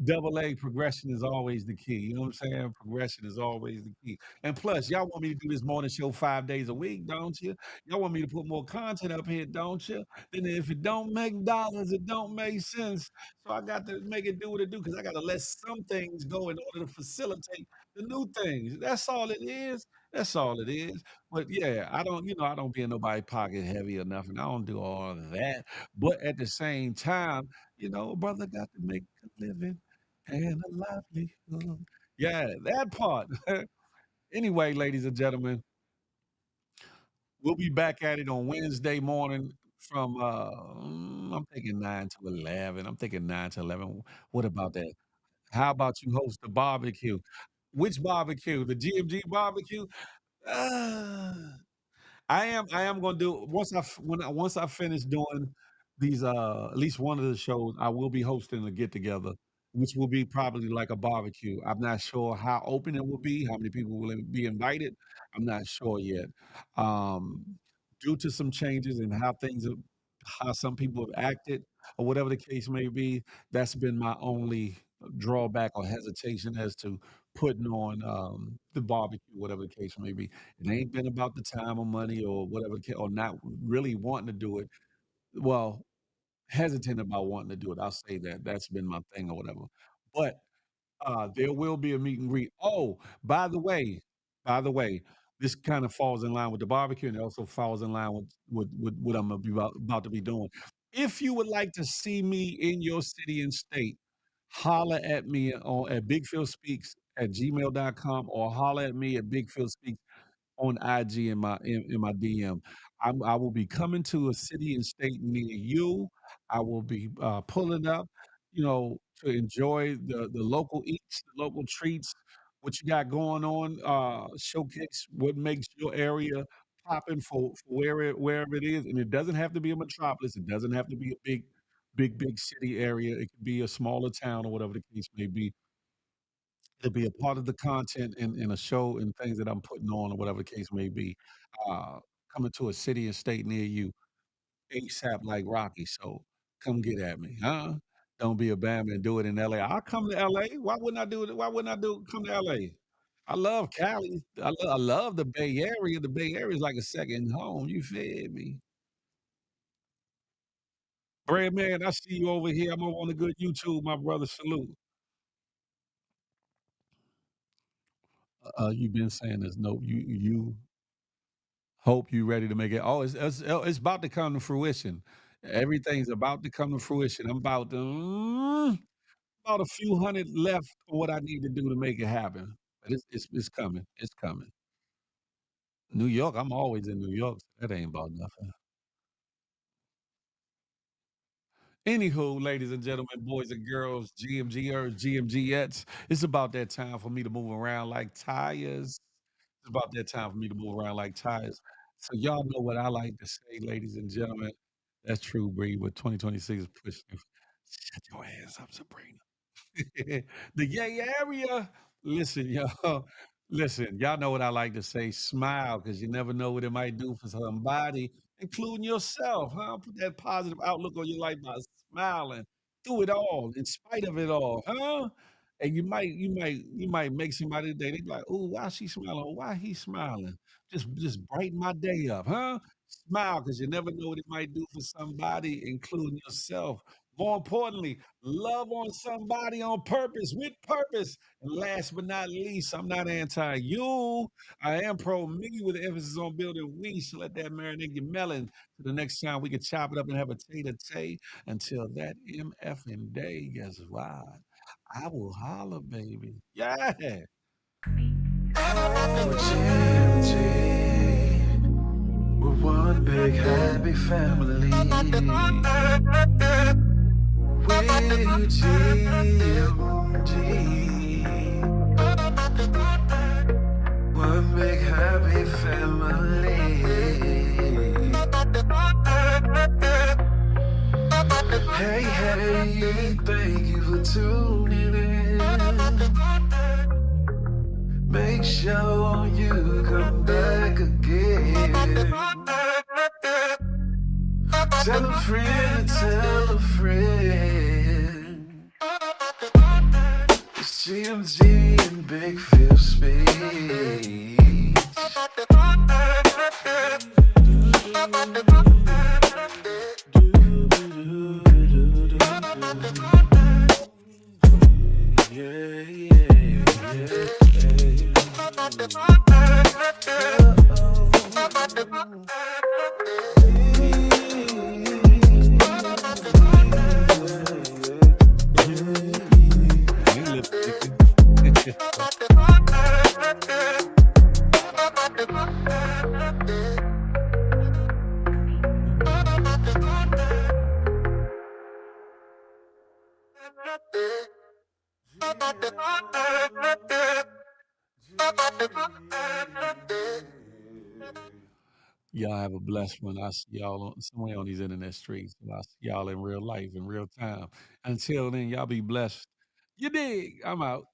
A: double A progression is always the key. You know what I'm saying? Progression is always the key. And plus, y'all want me to do this morning show 5 days a week, don't you? Y'all want me to put more content up here, don't you? Then if it don't make dollars, it don't make sense. So I got to make it do what it do because I got to let some things go in order to facilitate the new things. That's all it is. That's all it is. But yeah, I don't be in nobody's pocket heavy or nothing. I don't do all of that. But at the same time, a brother got to make a living and a livelihood. Yeah, that part. Anyway, ladies and gentlemen, we'll be back at it on Wednesday morning from I'm thinking 9 to 11. I'm thinking 9 to 11. What about that? How about you host the barbecue? Which barbecue? The GMG barbecue? Ah. I am gonna do once I finish doing these at least one of the shows, I will be hosting a get together, which will be probably like a barbecue. I'm not sure how open it will be, how many people will be invited. I'm not sure yet. Due to some changes in how some people have acted, or whatever the case may be, that's been my only drawback or hesitation as to putting on the barbecue, whatever the case may be. It ain't been about the time or money or whatever, or not really wanting to do it. Well, hesitant about wanting to do it. I'll say that. That's been my thing or whatever. But there will be a meet and greet. Oh, by the way, this kind of falls in line with the barbecue, and it also falls in line with what I'm about to be doing. If you would like to see me in your city and state, holla at me at bigphilspeaks@gmail.com, or holla at me at Big Phil Speaks on IG in my DM. I will be coming to a city and state near you. I will be pulling up, to enjoy the local eats, the local treats, what you got going on. Showcase what makes your area popping for wherever it is, and it doesn't have to be a metropolis. It doesn't have to be a big city area. It could be a smaller town or whatever the case may be. It'll be a part of the content in a show and things that I'm putting on or whatever the case may be, uh, coming to a city and state near you ASAP like Rocky, so come get at me, huh? Don't be a bam and do it in LA. I'll come to LA. Why wouldn't I do it? Why wouldn't I come to LA? I love Cali. I love the Bay Area. The Bay Area is like a second home, you feel me? Bread man, I see you over here. I'm over on the good YouTube, my brother. Salute. You've been saying there's no you hope you ready to make it. Oh, it's about to come to fruition. Everything's about to come to fruition. I'm about a few hundred left on what I need to do to make it happen. But it's coming. It's coming. New York, I'm always in New York. So that ain't about nothing. Anywho, ladies and gentlemen, boys and girls, GMGers, GMGettes, it's about that time for me to move around like tires. It's about that time for me to move around like tires. So y'all know what I like to say, ladies and gentlemen. That's true, Bree, but 2026 is pushing. Shut your ass up, Sabrina. The yay area. Listen, y'all. Listen, y'all know what I like to say, smile, because you never know what it might do for somebody, including yourself, huh? Put that positive outlook on your life by smiling through it all, in spite of it all, huh? And you might make somebody day. They be like, "Oh, why she smiling? Or why he smiling? Just brighten my day up, huh?" Smile, because you never know what it might do for somebody, including yourself. More importantly, love on somebody on purpose, with purpose. And last but not least, I'm not anti you. I am pro me with an emphasis on building we. So let that marinate your melon. To the next time we can chop it up and have a tay to tay. Until that MFing day, guess what? I will holler, baby. Yeah.
N: We're one big happy family. We're GMG. One big happy family. Hey, hey, thank you for tuning in. Make sure you come back again. Tell a friend, tell a friend. It's GMG and Big Phil speech.
A: Y'all have a blessed one. I'll see y'all somewhere on these internet streets. And I'll see y'all in real life, in real time. Until then, y'all be blessed. You dig? I'm out.